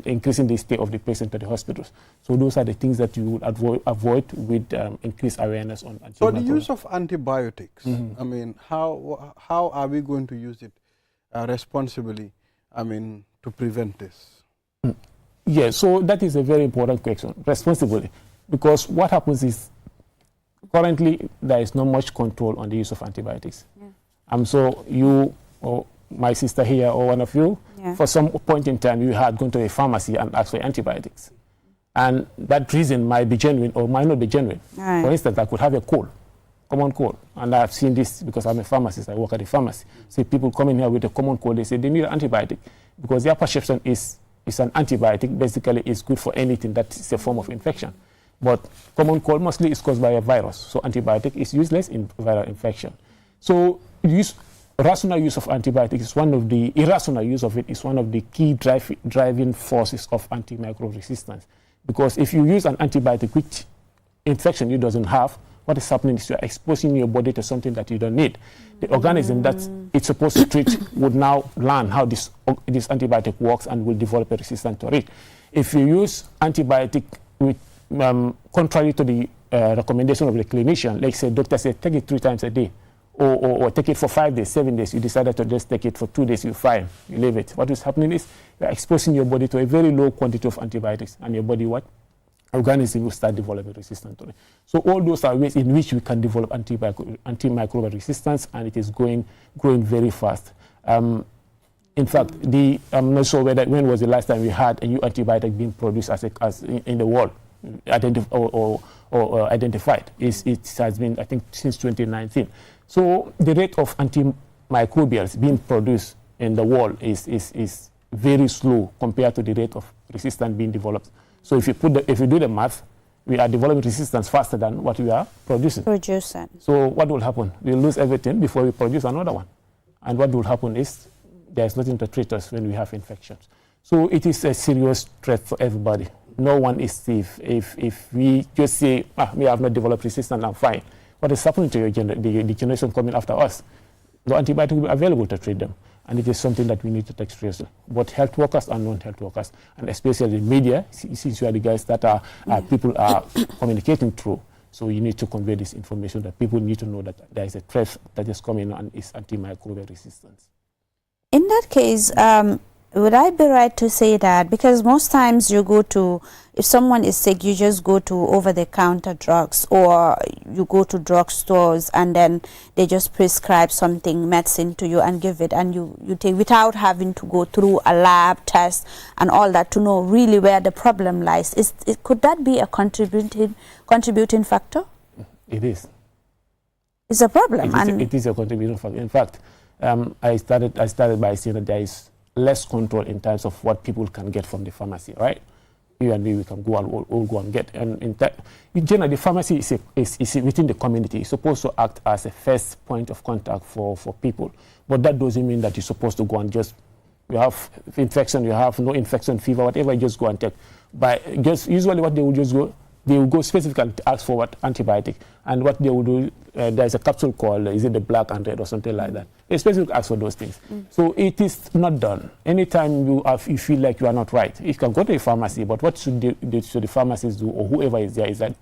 increasing the stay of the patient at the hospitals. So those are the things that you would avoid with increased awareness on antibiotics. So the use of antibiotics, I mean, how are we going to use it responsibly, I mean, to prevent this? Yeah, so that is a very important question, responsibly. Because what happens is, currently there is not much control on the use of antibiotics. So you or my sister here or one of you, for some point in time, you had gone to a pharmacy and asked for antibiotics. And that reason might be genuine or might not be genuine. For instance, I could have a cold, common cold. And I've seen this because I'm a pharmacist, I work at a pharmacy. See people come in here with a common cold, they say they need an antibiotic because their perception is an antibiotic basically is good for anything that is a form of infection. But common cold mostly is caused by a virus. So antibiotic is useless in viral infection. So rational use of antibiotics is one of the, irrational use of it is one of the key driving forces of antimicrobial resistance. Because if you use an antibiotic which infection you doesn't have, what is happening is you're exposing your body to something that you don't need. The organism that it's supposed to treat would now learn how this antibiotic works and will develop a resistance to it. If you use antibiotic with contrary to the recommendation of the clinician, like say doctor said take it 3 times a day, or take it for 5 days, 7 days, you decided to just take it for 2 days, you're fine, you leave it. What is happening is you're exposing your body to a very low quantity of antibiotics, and your body organism will start developing resistance to it. So all those are ways in which we can develop antimicrobial resistance, and it is growing very fast. In fact, I'm not sure when was the last time we had a new antibiotic being produced as in the world, identified. It has been, I think, since 2019. So the rate of antimicrobials being produced in the world is very slow compared to the rate of resistance being developed. So if you do the math, we are developing resistance faster than what we are producing. So what will happen? We'll lose everything before we produce another one. And what will happen is there's nothing to treat us when we have infections. So it is a serious threat for everybody. No one is safe. If we just say, we have not developed resistance, I'm fine. What is happening to the generation coming after us? No antibiotic will be available to treat them. And it is something that we need to take seriously. Both health workers and non-health workers, and especially the media, since you are the guys that people are communicating through. So you need to convey this information that people need to know that there is a threat that is coming and is antimicrobial resistance. In that case, would I be right to say that, because most times you go to, if someone is sick, you just go to over-the-counter drugs, or you go to drugstores and then they just prescribe something, medicine to you and give it, and you take without having to go through a lab test and all that to know really where the problem lies. Could that be a contributing factor? It is. It's a problem. It is a contributing factor. In fact, I started by saying that there is less control in terms of what people can get from the pharmacy, right? You and me, we can go and all go and get. And in general, the pharmacy is within the community. It's supposed to act as a first point of contact for people. But that doesn't mean that you're supposed to go and just, you have infection, you have no infection, fever, whatever, you just go and take. But just usually what they will just go, they will go specifically and ask for what antibiotic. And what they will do, there's a capsule called, is it the black and red or something like that. They specifically ask for those things. So it is not done. Anytime you feel like you are not right, you can go to a pharmacy, but what should the pharmacist do, or whoever is there, is that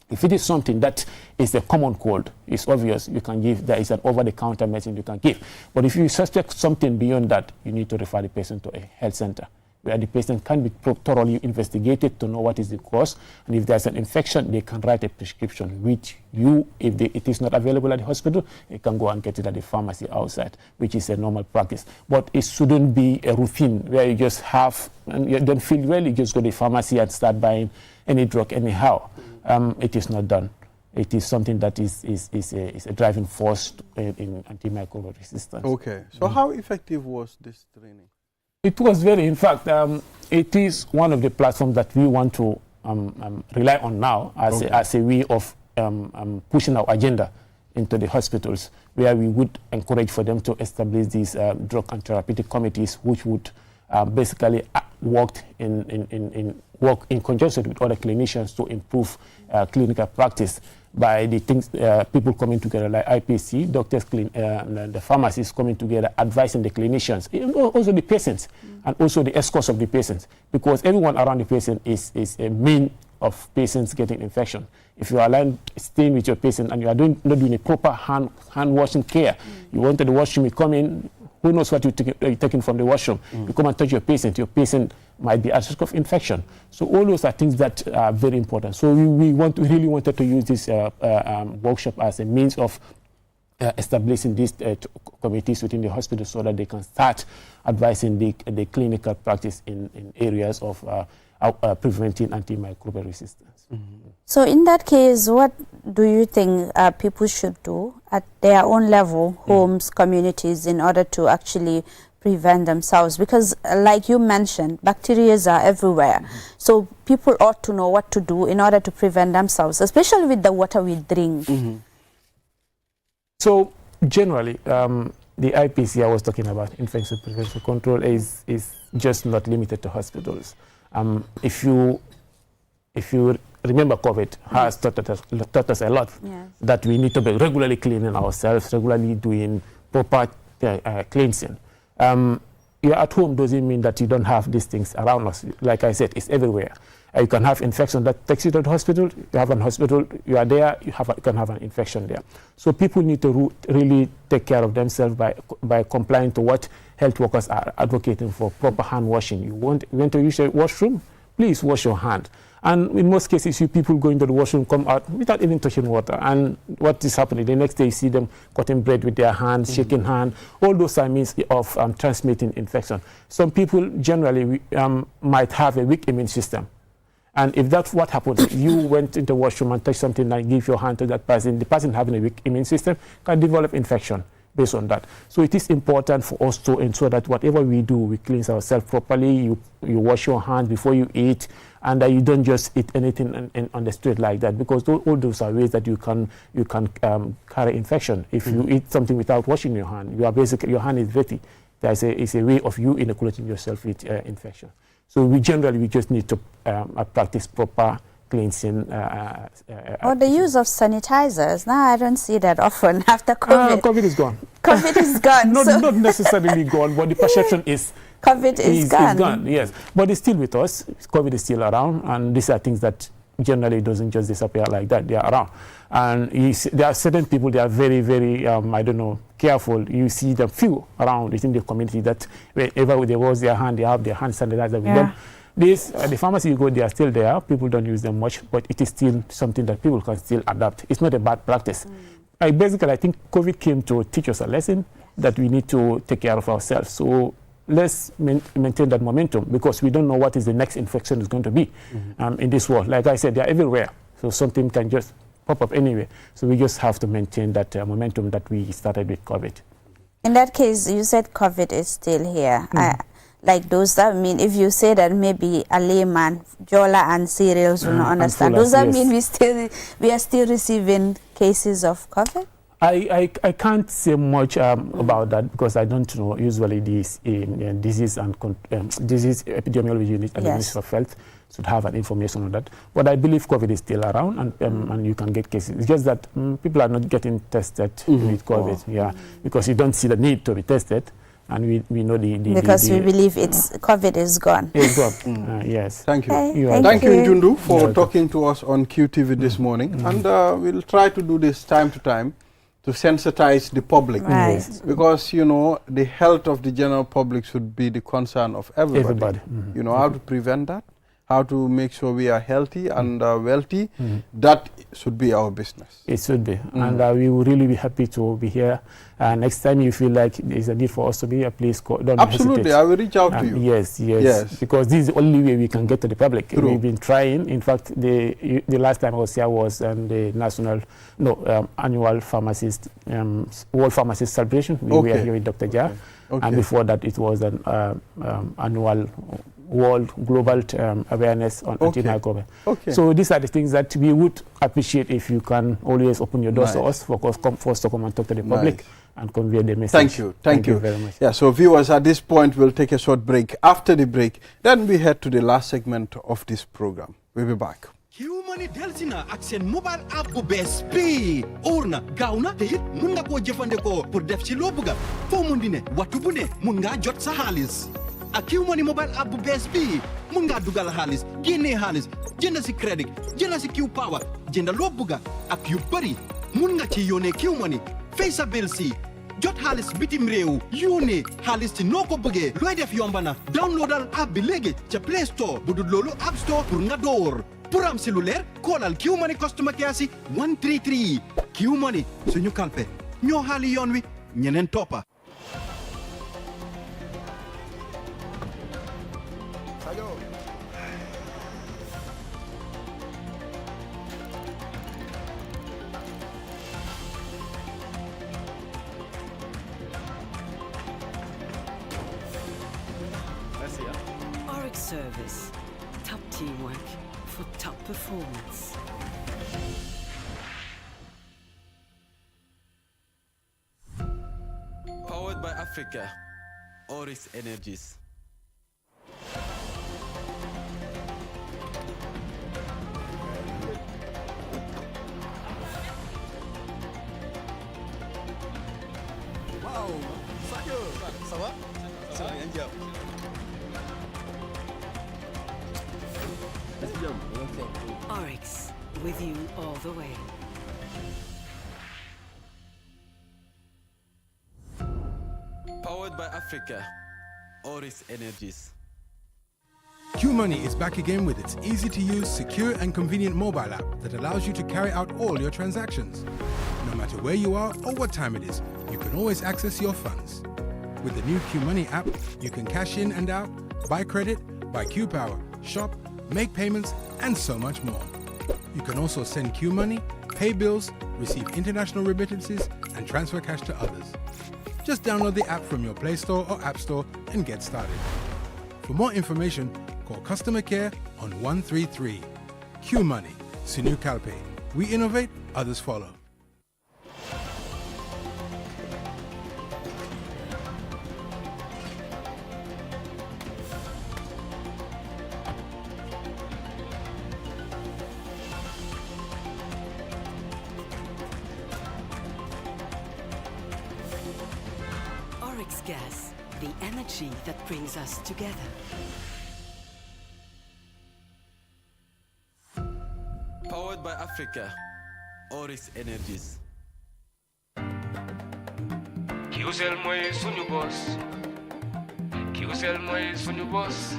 if it is something that is a common cold, it's obvious you can give, there is an over-the-counter medicine you can give. But if you suspect something beyond that, you need to refer the patient to a health center, where the patient can be thoroughly investigated to know what is the cause. And if there's an infection, they can write a prescription, which it is not available at the hospital, you can go and get it at the pharmacy outside, which is a normal practice. But it shouldn't be a routine where you just have, and you don't feel well, you just go to the pharmacy and start buying any drug anyhow. It is not done. It is something that is a driving force in antimicrobial resistance. Okay. So how effective was this training? It was very, in fact, it is one of the platforms that we want to rely on now as a way of pushing our agenda into the hospitals, where we would encourage for them to establish these drug and therapeutic committees, which would basically work in conjunction with other clinicians to improve clinical practice by the things, people coming together like IPC, doctors, the pharmacists coming together, advising the clinicians, also the patients, and also the escorts of the patients, because everyone around the patient is a mean of patients getting infection. If you are staying with your patient and you are not doing a proper hand washing care, you went to the washroom, you come in, who knows what you're taking from the washroom? You come and touch your patient might be at risk of infection. So all those are things that are very important. So we really wanted to use this workshop as a means of establishing these committees within the hospital so that they can start advising the clinical practice in areas of preventing antimicrobial resistance. So in that case, what do you think people should do at their own level, homes, communities, in order to actually prevent themselves? Because like you mentioned, bacteria are everywhere. So people ought to know what to do in order to prevent themselves, especially with the water we drink. So generally, the IPC I was talking about, infection prevention control, is just not limited to hospitals. If you remember, COVID has taught us a lot, that we need to be regularly cleaning ourselves, regularly doing proper cleansing. You're at home doesn't mean that you don't have these things around us. Like I said, it's everywhere. You can have infection that takes you to the hospital. You have an hospital, you are there, you can have an infection there. So people need to really take care of themselves by complying to what health workers are advocating for: proper hand washing. You want to use a washroom, please wash your hand. And in most cases, you people go into the washroom, come out without even touching water. And what is happening? The next day, you see them cutting bread with their hands, shaking hands. All those are means of transmitting infection. Some people generally might have a weak immune system. And if that's what happened, you went into the washroom and touched something and give your hand to that person, the person having a weak immune system can develop infection based on that. So it is important for us to ensure that whatever we do, we cleanse ourselves properly, you wash your hands before you eat, and that you don't just eat anything on the street like that, because all those are ways that you can carry infection. If you eat something without washing your hand, your hand is dirty. It's a way of you inoculating yourself with infection. So we just need to practice proper cleansing. Or the use of sanitizers. Now I don't see that often after COVID. COVID is gone. COVID is gone. Not necessarily gone, but the perception is COVID is gone. Is gone, yes. But it's still with us. COVID is still around, and these are things that generally doesn't just disappear like that. They are around. And there are certain people, they are very, very, careful. You see them few around within the community that wherever they wash their hand, they have their hand sanitizer with them. The pharmacy you go, they are still there. People don't use them much, but it is still something that people can still adapt. It's not a bad practice. Basically, I think COVID came to teach us a lesson that we need to take care of ourselves. So let's maintain that momentum, because we don't know what is the next infection is going to be in this world. Like I said, they are everywhere. So something can just pop up anyway. So we just have to maintain that momentum that we started with COVID. In that case, you said COVID is still here. Like those that mean, if you say that maybe a layman, Jola and cereals will not understand, does that mean we are still receiving cases of COVID? I can't say much about that, because I don't know. Usually these disease epidemiology unit and the Ministry of Health should have an information on that. But I believe COVID is still around, and you can get cases. It's just that people are not getting tested with COVID, because you don't see the need to be tested. And we know we believe COVID is gone. It's gone. Yes. Thank you. Okay, Thank you, Njundu, for talking to us on QTV this morning. And we'll try to do this time to time to sensitize the public. Because, the health of the general public should be the concern of everybody. How to prevent that, how to make sure we are healthy and wealthy. That should be our business. It should be. And we will really be happy to be here. Next time you feel like there's a need for us to be here, please don't Absolutely, hesitate. I will reach out to you. Yes. Because this is the only way we can get to the public. True. We've been trying. In fact, the last time I was here was the annual pharmacist, World Pharmacist Celebration. We were here with Dr. Jha. And before that, it was an annual world global awareness on antimicrobial. So these are the things that we would appreciate if you can always open your doors to us for us to come and talk to the public and convey the message. Thank you very much. Yeah, so viewers, at this point we'll take a short break. After the break, then we head to the last segment of this program. We'll be back. Q-Money Delsina ak seen mobile app bu bees bii óor na gaaw na te it mun nga koo jëfandikoo pour def ci loo bëgga foo mun di ne waxtu bu ne mun ngaa jot sa xaalis ak Q-Money mobile app bu bees bii mun ngaa dugal xaalis génnee xaalis jënd si crédit jënd si Q-Power jënd loo bëgga ak yu bëri mun nga ci yónnee Q-Money fay sa bill si jot xaalis bitim réew yónnee xaalis ci noo ko bëggee looy def yomba na downloadal app bi léegi ca Play Store bu dul loolu App Store pour nga door pour am si lu leer koolal Q-Money customer care si 133 Q-Money suñu kalpe ñoo xaali yoon wi ñeneen toppa Oryx service, top teamwork for top performance. Powered by Africa, Oryx Energies. Wow, ça va? Ça va, bien. Oryx, with you all the way. Powered by Africa, Oryx Energies. Q-Money is back again with its easy-to-use, secure and convenient mobile app that allows you to carry out all your transactions. No matter where you are or what time it is, you can always access your funds. With the new Q-Money app, you can cash in and out, buy credit, buy Q-Power, shop, make payments, and so much more. You can also send Q-Money, pay bills, receive international remittances, and transfer cash to others. Just download the app from your Play Store or App Store and get started. For more information, call customer care on 133. Q-Money, Sinu Calpe. We innovate, others follow. Oryx Gas, the energy that brings us together. Powered by Africa, Oryx Energies. Qcell mooy suñu boss. Qcell mooy suñu boss.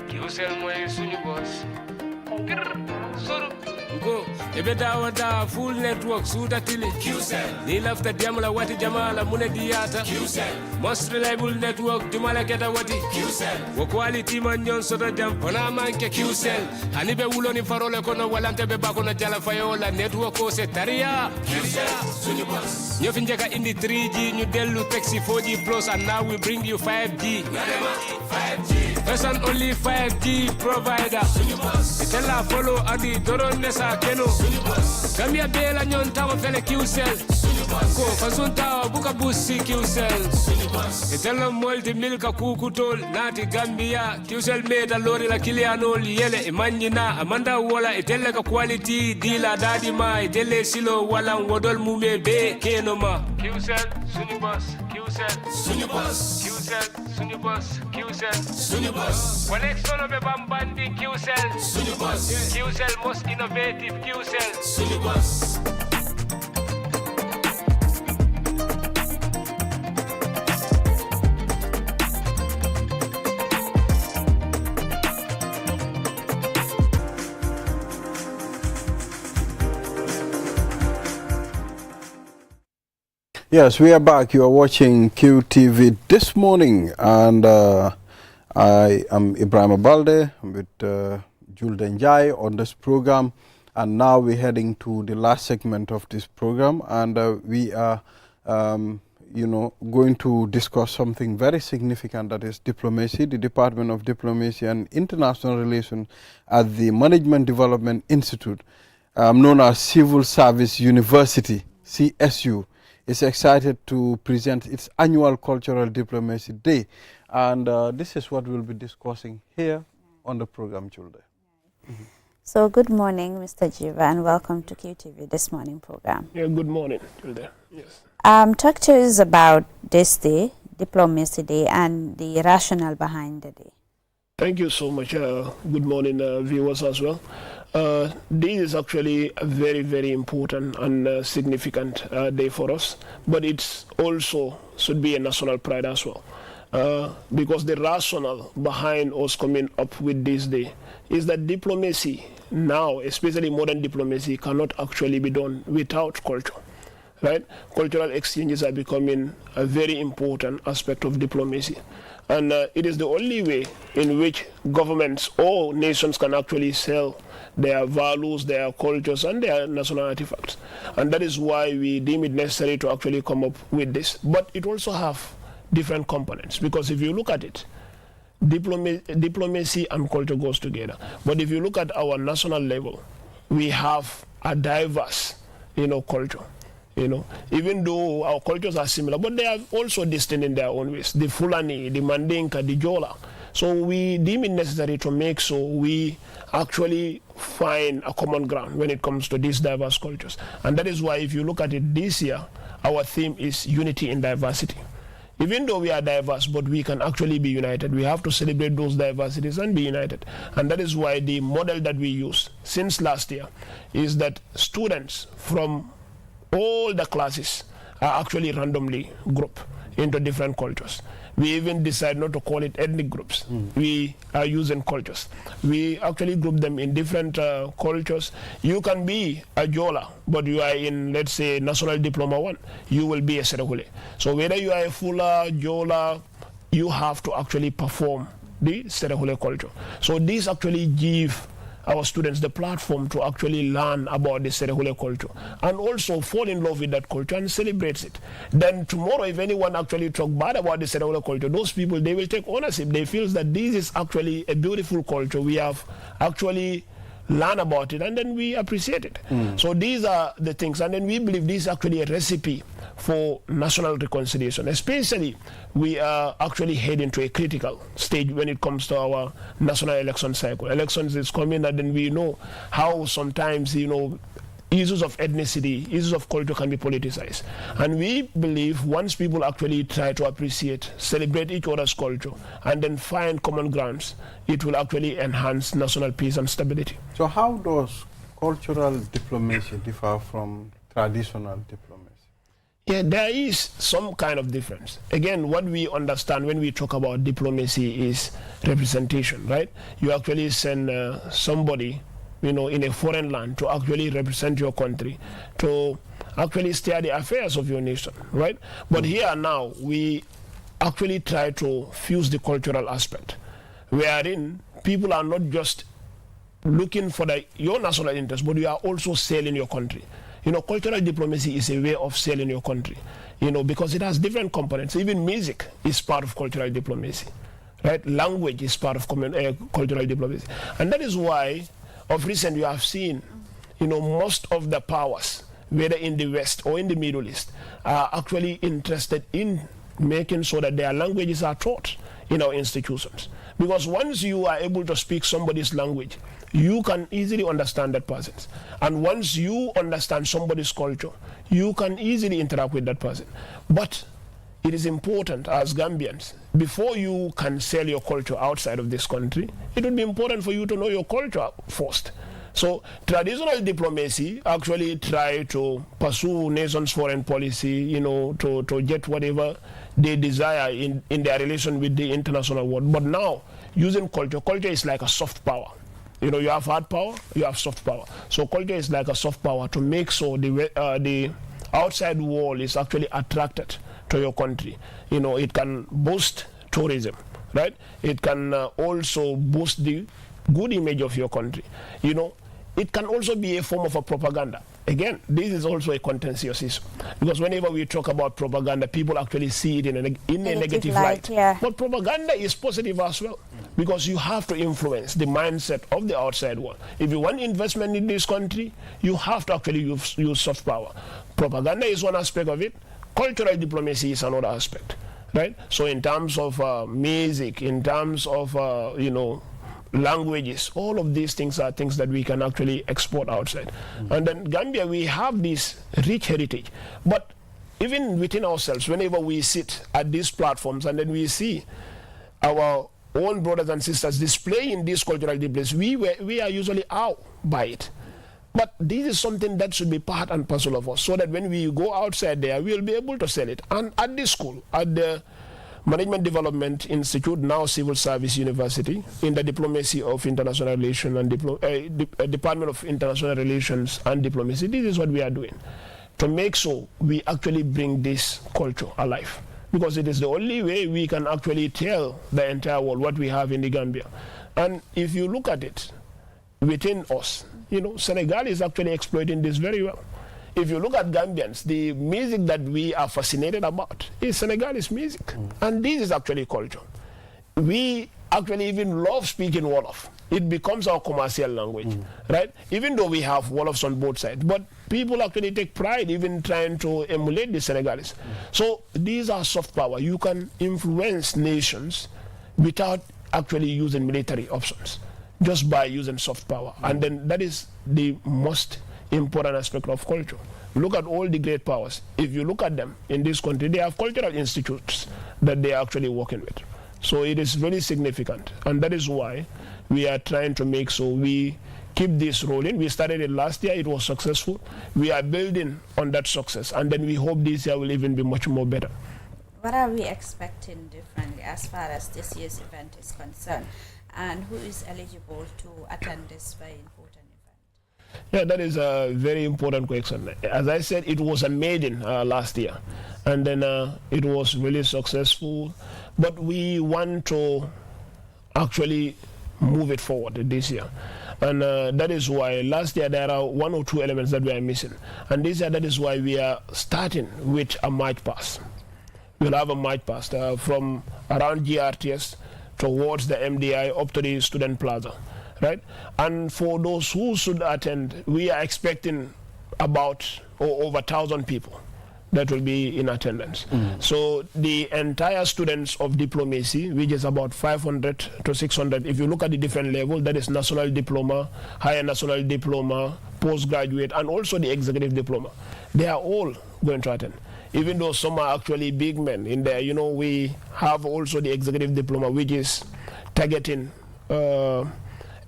Qcell mooy suñu boss. Soro go ebe dawa full network suda tili Qcell ni lafta diamla wati jamala mune diata Qcell most reliable network dumala keta wati Qcell wo quality man nyon soto jam pona manke Qcell hani be wuloni farole kono walante be bakono jala fayola network o se taria Qcell suñu boss ñofi njeka indi 3G ñu delu taxi 4G plus and now we bring you 5G 5G first and only 5G provider suñu boss itella follow adi doron nesa keno Gambia bela nyon tawa fele Qcell ko fasunta buka busi Qcell itella molti milka kukutol nati Gambia Qcell meta lori la kilianol yele imanyina amanda wala itella ka quality dila dadi ma itelle silo wala wodol mume be keno ma Qcell suñu boss Qcell suñu boss Qcell suñu boss Qcell suñu boss connection be bambandi Qcell suñu boss Qcell most innovative Qcell suñu boss. Yes, we are back. You are watching QTV this morning, and I am Ibrahim Abalde with Julden Jai on this program. And now we're heading to the last segment of this program, and we are, going to discuss something very significant, that is diplomacy, the Department of Diplomacy and International Relations at the Management Development Institute, known as Civil Service University, CSU, is excited to present its annual Cultural Diplomacy Day. And this is what we'll be discussing here on the program, Julde. So good morning, Mr. Jiva, and welcome to QTV this morning program. Yeah, good morning, Julde. Yes. Talk to us about this day, Diplomacy Day, and the rationale behind the day. Thank you so much. Good morning, viewers as well. This is actually a very, very important and significant day for us, but it's also should be a national pride as well. Because the rationale behind us coming up with this day is that diplomacy now, especially modern diplomacy, cannot actually be done without culture. Right? Cultural exchanges are becoming a very important aspect of diplomacy. And it is the only way in which governments or nations can actually sell their values, their cultures, and their national artifacts. And that is why we deem it necessary to actually come up with this. But it also have different components, because if you look at it, diplomacy and culture goes together. But if you look at our national level, we have a diverse, culture. Even though our cultures are similar, but they are also distinct in their own ways. The Fulani, the Mandinka, the Jola. So we deem it necessary to make so we actually find a common ground when it comes to these diverse cultures. And that is why if you look at it this year, our theme is unity in diversity. Even though we are diverse, but we can actually be united. We have to celebrate those diversities and be united. And that is why the model that we use since last year is that students from all the classes are actually randomly grouped into different cultures. We even decide not to call it ethnic groups. We are using cultures. We actually group them in different cultures. You can be a Jola, but you are in, let's say, National Diploma 1. You will be a Serehule. So whether you are a Fula, Jola, you have to actually perform the Serehule culture. So this actually give our students the platform to actually learn about the Serehule culture and also fall in love with that culture and celebrate it. Then tomorrow, if anyone actually talk bad about the Serehule culture, those people, they will take ownership. They feel that this is actually a beautiful culture. We have actually learn about it and then we appreciate it. So these are the things, and then we believe this is actually a recipe for national reconciliation. Especially we are actually heading to a critical stage when it comes to our national election cycle. Elections is coming, and then we know how sometimes issues of ethnicity, issues of culture can be politicized. And we believe once people actually try to appreciate, celebrate each other's culture, and then find common grounds, it will actually enhance national peace and stability. So how does cultural diplomacy differ from traditional diplomacy? Yeah, there is some kind of difference. Again, what we understand when we talk about diplomacy is representation, right? You actually send somebody in a foreign land to actually represent your country, to actually steer the affairs of your nation, right? But here now, we actually try to fuse the cultural aspect, wherein people are not just looking for your national interest, but you are also selling your country. Cultural diplomacy is a way of selling your country, because it has different components. Even music is part of cultural diplomacy, right? Language is part of cultural diplomacy. And that is why of recent you have seen, most of the powers, whether in the West or in the Middle East, are actually interested in making sure that their languages are taught in our institutions. Because once you are able to speak somebody's language, you can easily understand that person. And once you understand somebody's culture, you can easily interact with that person. But it is important as Gambians, before you can sell your culture outside of this country, it would be important for you to know your culture first. So traditional diplomacy actually try to pursue nations' foreign policy, to get whatever they desire in their relation with the international world. But now, using culture is like a soft power. You have hard power, you have soft power. So culture is like a soft power to make sure the outside world is actually attracted to your country. It can boost tourism, right? It can also boost the good image of your country. It can also be a form of a propaganda. again, this is also a contentious issue, because whenever we talk about propaganda, people actually see it in a negative light. Yeah. But propaganda is positive as well, because you have to influence the mindset of the outside world. If you want investment in this country, you have to actually use soft power. Propaganda is one aspect of it. Cultural diplomacy is another aspect, right? So in terms of music, in terms of, languages, all of these things are things that we can actually export outside. And then Gambia, we have this rich heritage. But even within ourselves, whenever we sit at these platforms and then we see our own brothers and sisters displaying these cultural displays, we are usually out by it. But this is something that should be part and parcel of us, so that when we go outside there, we'll be able to sell it. And at this school, at the Management Development Institute, now Civil Service University, in the Diplomacy of International Relations and Department of International Relations and Diplomacy, this is what we are doing to make sure we actually bring this culture alive, because it is the only way we can actually tell the entire world what we have in the Gambia. And if you look at it within us, Senegal is actually exploiting this very well. If you look at Gambians, the music that we are fascinated about is Senegalese music. And this is actually culture. We actually even love speaking Wolof. It becomes our commercial language, right? Even though we have Wolofs on both sides. But people actually take pride even trying to emulate the Senegalese. So these are soft power. You can influence nations without actually using military options, just by using soft power. And then that is the most important aspect of culture. Look at all the great powers. If you look at them in this country, they have cultural institutes that they are actually working with. So it is very significant. And that is why we are trying to make sure we keep this rolling. We started it last year. It was successful. We are building on that success. And then we hope this year will even be much more better. What are we expecting differently as far as this year's event is concerned? And who is eligible to attend this very important event? Yeah, that is a very important question. As I said, it was a maiden last year, and then it was really successful. But we want to actually move it forward this year. And that is why last year there are 1 or 2 elements that we are missing. And this year, that is why we are starting with a march past. We'll have a march past from around GRTS towards the MDI up to the Student Plaza, right? And for those who should attend, we are expecting about over 1,000 people that will be in attendance. So the entire students of diplomacy, which is about 500 to 600, if you look at the different level, that is national diploma, higher national diploma, postgraduate, and also the executive diploma. They are all going to attend. Even though some are actually big men in there, we have also the executive diploma, which is targeting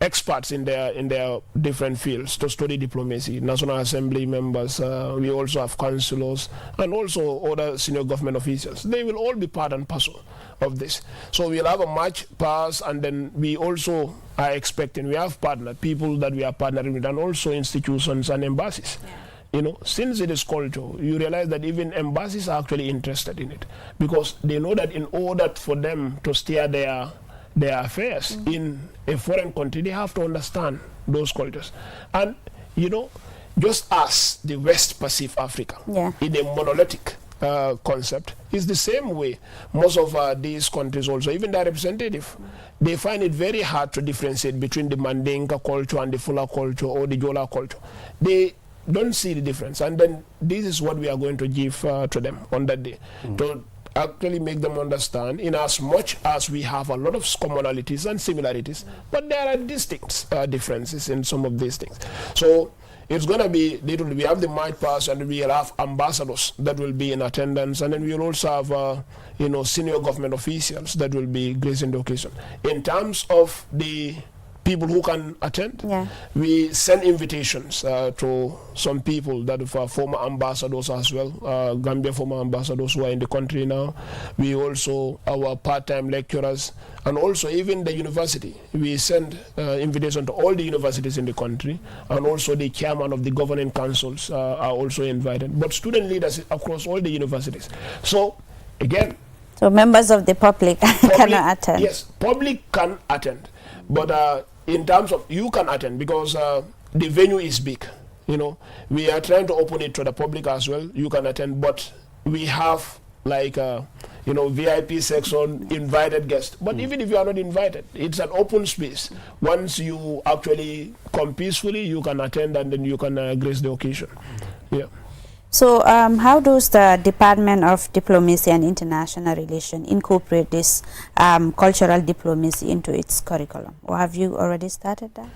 experts in their different fields to study diplomacy, National Assembly members, we also have councillors, and also other senior government officials. They will all be part and parcel of this. So we'll have a march pass, and then we also are expecting, we have people that we are partnering with, and also institutions and embassies. Since it is culture, you realize that even embassies are actually interested in it, because they know that in order for them to steer their affairs in a foreign country, they have to understand those cultures. And just as the West perceive Africa in a monolithic concept, is the same way most of these countries also, even their representative, they find it very hard to differentiate between the Mandinka culture and the Fula culture or the Jola culture. They don't see the difference. And then this is what we are going to give to them on that day, to actually make them understand, in as much as we have a lot of commonalities and similarities, but there are distinct differences in some of these things. So it's going to be, we have the march pass, and we will have ambassadors that will be in attendance, and then we will also have senior government officials that will be gracing the occasion. In terms of the people who can attend, we send invitations to some people that are former ambassadors as well, Gambia former ambassadors who are in the country now. We also, our part-time lecturers, and also even the university. We send invitation to all the universities in the country, and also the chairman of the governing councils are also invited, but student leaders across all the universities. So again, so members of the public cannot attend. Yes, public can attend, but in terms of, you can attend because the venue is big. You know, we are trying to open it to the public as well. You can attend, but we have like you know, VIP section, invited guests. But even if you are not invited, it's an open space. Once you actually come peacefully, you can attend and then you can grace the occasion. Yeah. So how does the Department of Diplomacy and International Relations incorporate this cultural diplomacy into its curriculum? Or have you already started that?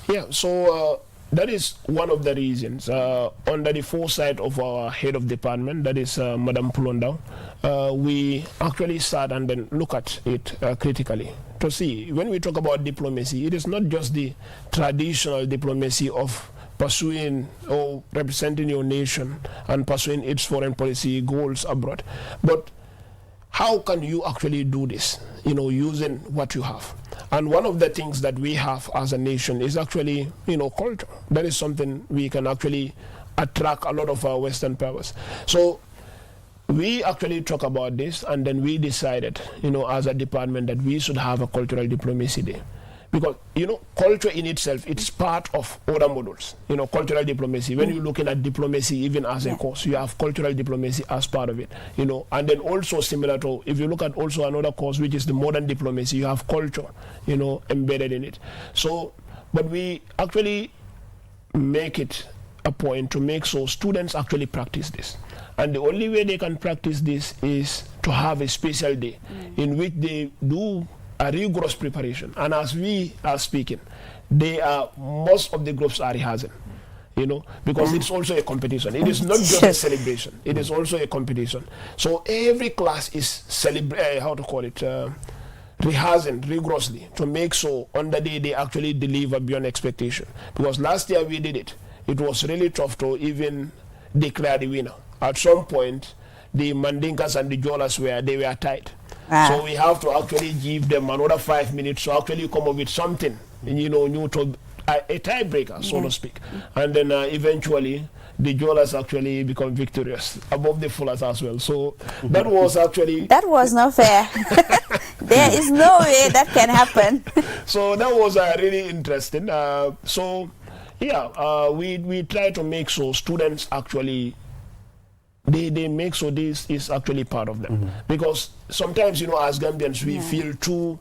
Yeah, so that is one of the reasons. Under the foresight of our head of department, that is Madam Pulondao, we actually start and then look at it critically to see, when we talk about diplomacy, it is not just the traditional diplomacy of pursuing or representing your nation and pursuing its foreign policy goals abroad, but how can you actually do this, you know, using what you have? And one of the things that we have as a nation is actually, you know, culture. That is something we can actually attract a lot of our Western powers. So we actually talk about this, and then we decided, you know, as a department, that we should have a cultural diplomacy day. Because, you know, culture in itself, it's part of other modules. You know, cultural diplomacy. When you're looking at diplomacy, even as a course, you have cultural diplomacy as part of it. You know, and then also similar to, if you look at also another course, which is the modern diplomacy, you have culture, you know, embedded in it. So, but we actually make it a point to make so students actually practice this. And the only way they can practice this is to have a special day in which they do a rigorous preparation. And as we are speaking, most of the groups are rehearsing, you know, because it's also a competition. It is not just a celebration, it is also a competition. So every class is rehearsing rigorously to make so on the day they actually deliver beyond expectation. Because last year we did it. It was really tough to even declare the winner. At some point, the Mandinkas and the Jolas were tied. So we have to actually give them another 5 minutes to actually come up with something, you know, new to a tiebreaker, so to speak. And then eventually the Jolas actually become victorious above the Fullers as well. So that was actually... That was not fair. There is no way that can happen. So that was really interesting. So yeah, we try to make so students actually... They make so this is actually part of them. Because sometimes, you know, as Gambians, we feel too,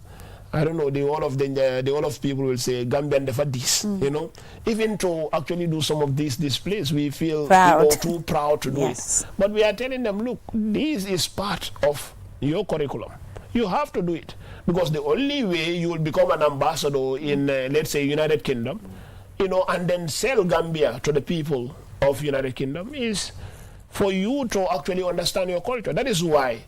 I don't know, the all of people will say, Gambian never this, you know. Even to actually do some of these displays, we feel, you know, too proud to do it. But we are telling them, look, this is part of your curriculum. You have to do it. Because the only way you will become an ambassador in, let's say, United Kingdom, you know, and then sell Gambia to the people of United Kingdom is for you to actually understand your culture. That is why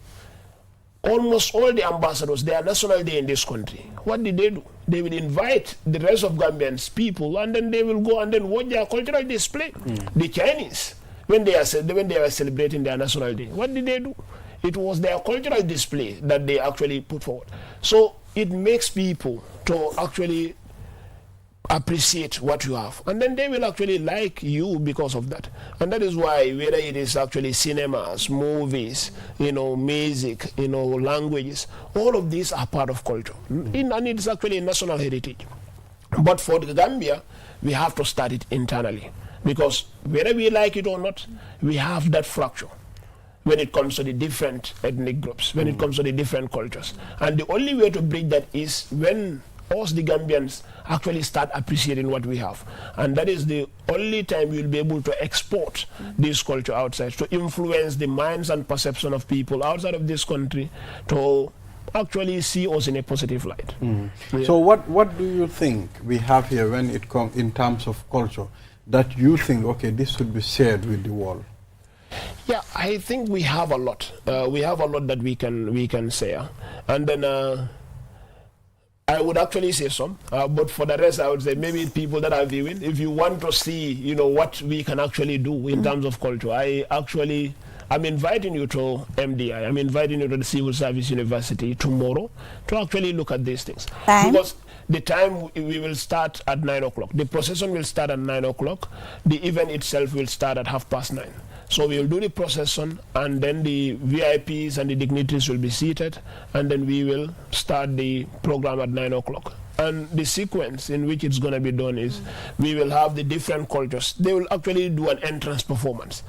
almost all the ambassadors, their national day in this country, what did they do? They will invite the rest of Gambians people, and then they will go and then watch their cultural display. The Chinese, when they were celebrating their national day, what did they do? It was their cultural display that they actually put forward. So it makes people to actually appreciate what you have, and then they will actually like you because of that. And that is why, whether it is actually cinemas, movies, you know, music, you know, languages, all of these are part of culture, and it is actually a national heritage. But for the Gambia, we have to start it internally, because whether we like it or not, we have that fracture when it comes to the different ethnic groups, when it comes to the different cultures. And the only way to bridge that is when us, the Gambians, actually start appreciating what we have. And that is the only time we'll be able to export this culture outside, to influence the minds and perception of people outside of this country to actually see us in a positive light. Yeah. So what do you think we have here when it comes in terms of culture that you think, okay, this should be shared with the world? Yeah, I think we have a lot. We have a lot that we can share. And then I would actually say some, but for the rest, I would say maybe people that are viewing, if you want to see, you know, what we can actually do in terms of culture, I'm inviting you to MDI. I'm inviting you to the Civil Service University tomorrow to actually look at these things. Because the time we will start at 9 o'clock. The procession will start at 9 o'clock. The event itself will start at 9:30. So we will do the procession, and then the VIPs and the dignitaries will be seated, and then we will start the program at 9 o'clock. And the sequence in which it's going to be done is we will have the different cultures. They will actually do an entrance performance,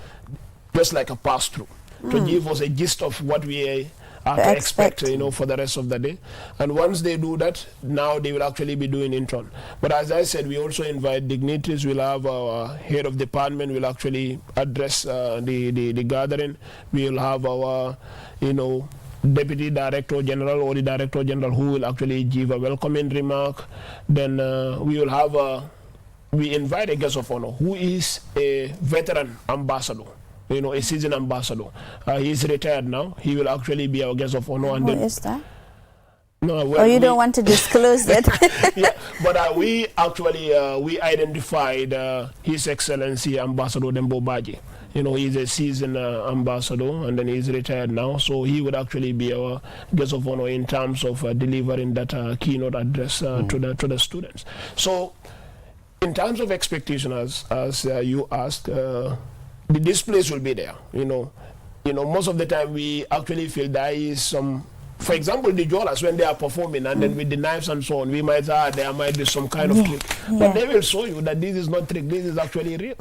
just like a pass-through, to give us a gist of what we are to expect, for the rest of the day. And once they do that, now they will actually be doing intern. But as I said, we also invite dignitaries. We'll have our head of department will actually address the gathering. We'll have our, Deputy Director General or the Director General who will actually give a welcoming remark. Then we will have we invite a guest of honor who is a veteran ambassador, a seasoned ambassador. He is retired now. He will actually be our guest of honor. And who is that? No, well, you don't want to disclose it? Yeah, but we actually we identified His Excellency Ambassador Dembo Baji. He's a seasoned ambassador, and then he's retired now, so he would actually be our guest of honor in terms of delivering that keynote address to the students. So, in terms of expectation, as you asked, the displays will be there. Most of the time we actually feel there is some. For example, the Jolas, when they are performing and then with the knives and so on, we might there might be some kind of trick. But they will show you that this is not trick, this is actually real.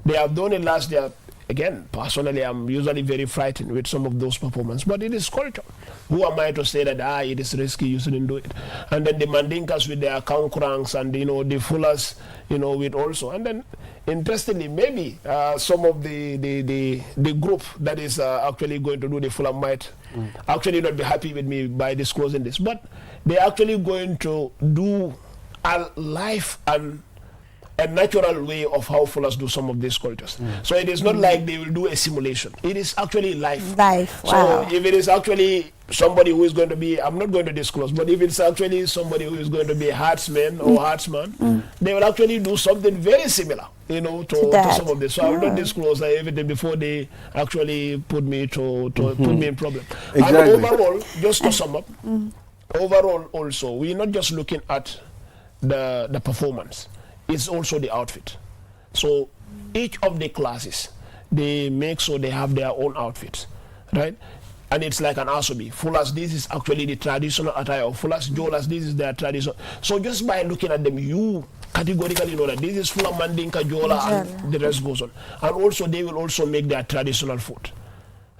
They have done it last year. Again, personally, I'm usually very frightened with some of those performances, but it is culture. Who am I to say that, it is risky, you shouldn't do it? And then the Mandinkas with their Kankrangs and, the Fullers, with also. And then, interestingly, maybe some of the group that is actually going to do the Fuller might actually not be happy with me by disclosing this, but they're actually going to do a live and a natural way of how Fullers do some of these cultures. So it is not like they will do a simulation. It is actually live. Live, wow. So if it is actually somebody who is going to be, I'm not going to disclose, but if it's actually somebody who is going to be a herdsman or herdsman, they will actually do something very similar, to some of this. So I will not disclose everything before they actually put me put me in problem. Exactly. And overall, just to sum up, overall also, we're not just looking at the performance. It's also the outfit. So each of the classes, they make sure they have their own outfits, right? And it's like an asobi. Fullers, this is actually the traditional attire of Fullers. Jolas, this is their traditional. So just by looking at them, you categorically know that this is Fuller, Mandinka, Jola, and the rest goes on. And also, they will also make their traditional food.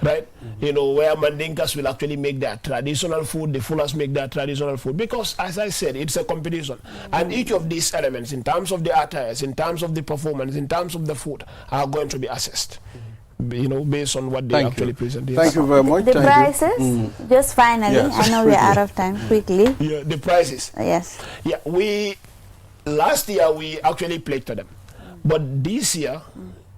Right? Where Mandinkas will actually make their traditional food, the Fullers make their traditional food. Because, as I said, it's a competition. And each of these elements, in terms of the attires, in terms of the performance, in terms of the food, are going to be assessed. Based on what they actually present. Yes. Thank you very much. The prices, just finally, I know we're out of time, quickly. Yeah, the prices. Yes. Yeah, last year we actually played to them. But this year,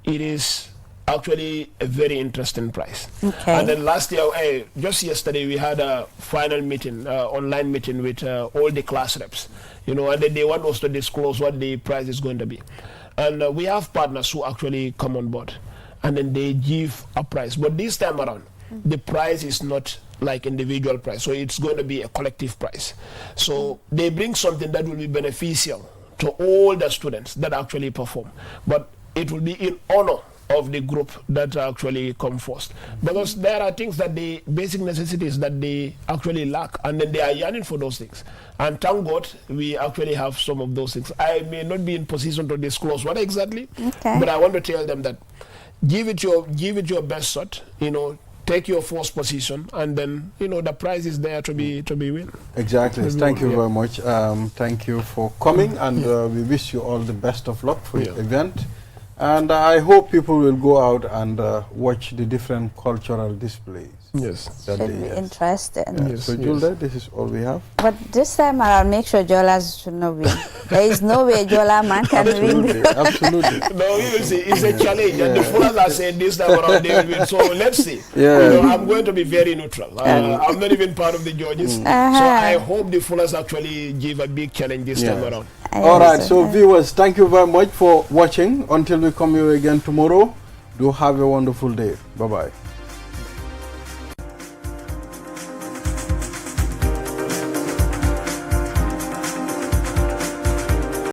it is actually a very interesting price. Okay. And then last year, just yesterday, we had a final meeting, online meeting with all the class reps, and then they want us to disclose what the price is going to be. And we have partners who actually come on board, and then they give a price. But this time around, the price is not like individual price, so it's going to be a collective price. So they bring something that will be beneficial to all the students that actually perform, but it will be in honor of the group that actually come first, because there are things that the basic necessities that they actually lack, and then they are yearning for those things. And thank God we actually have some of those things. I may not be in position to disclose what exactly, but I want to tell them that give it your best shot. Take your first position, and then the prize is there to be win. Exactly. Thank you very much. Thank you for coming, and we wish you all the best of luck for the event. And I hope people will go out and watch the different cultural displays. Yes. Should be interesting. Yes, so Julda, this is all we have. But this time around, make sure Jolas should not win. There is no way Jola man can win. Absolutely. No, you will see. It's a challenge. And the Fullers are saying this time around they will win. So let's see. I'm going to be very neutral. I'm not even part of the judges. So I hope the Fullers actually give a big challenge this time around. All right. So viewers, thank you very much for watching. Until we come here again tomorrow, do have a wonderful day. Bye-bye.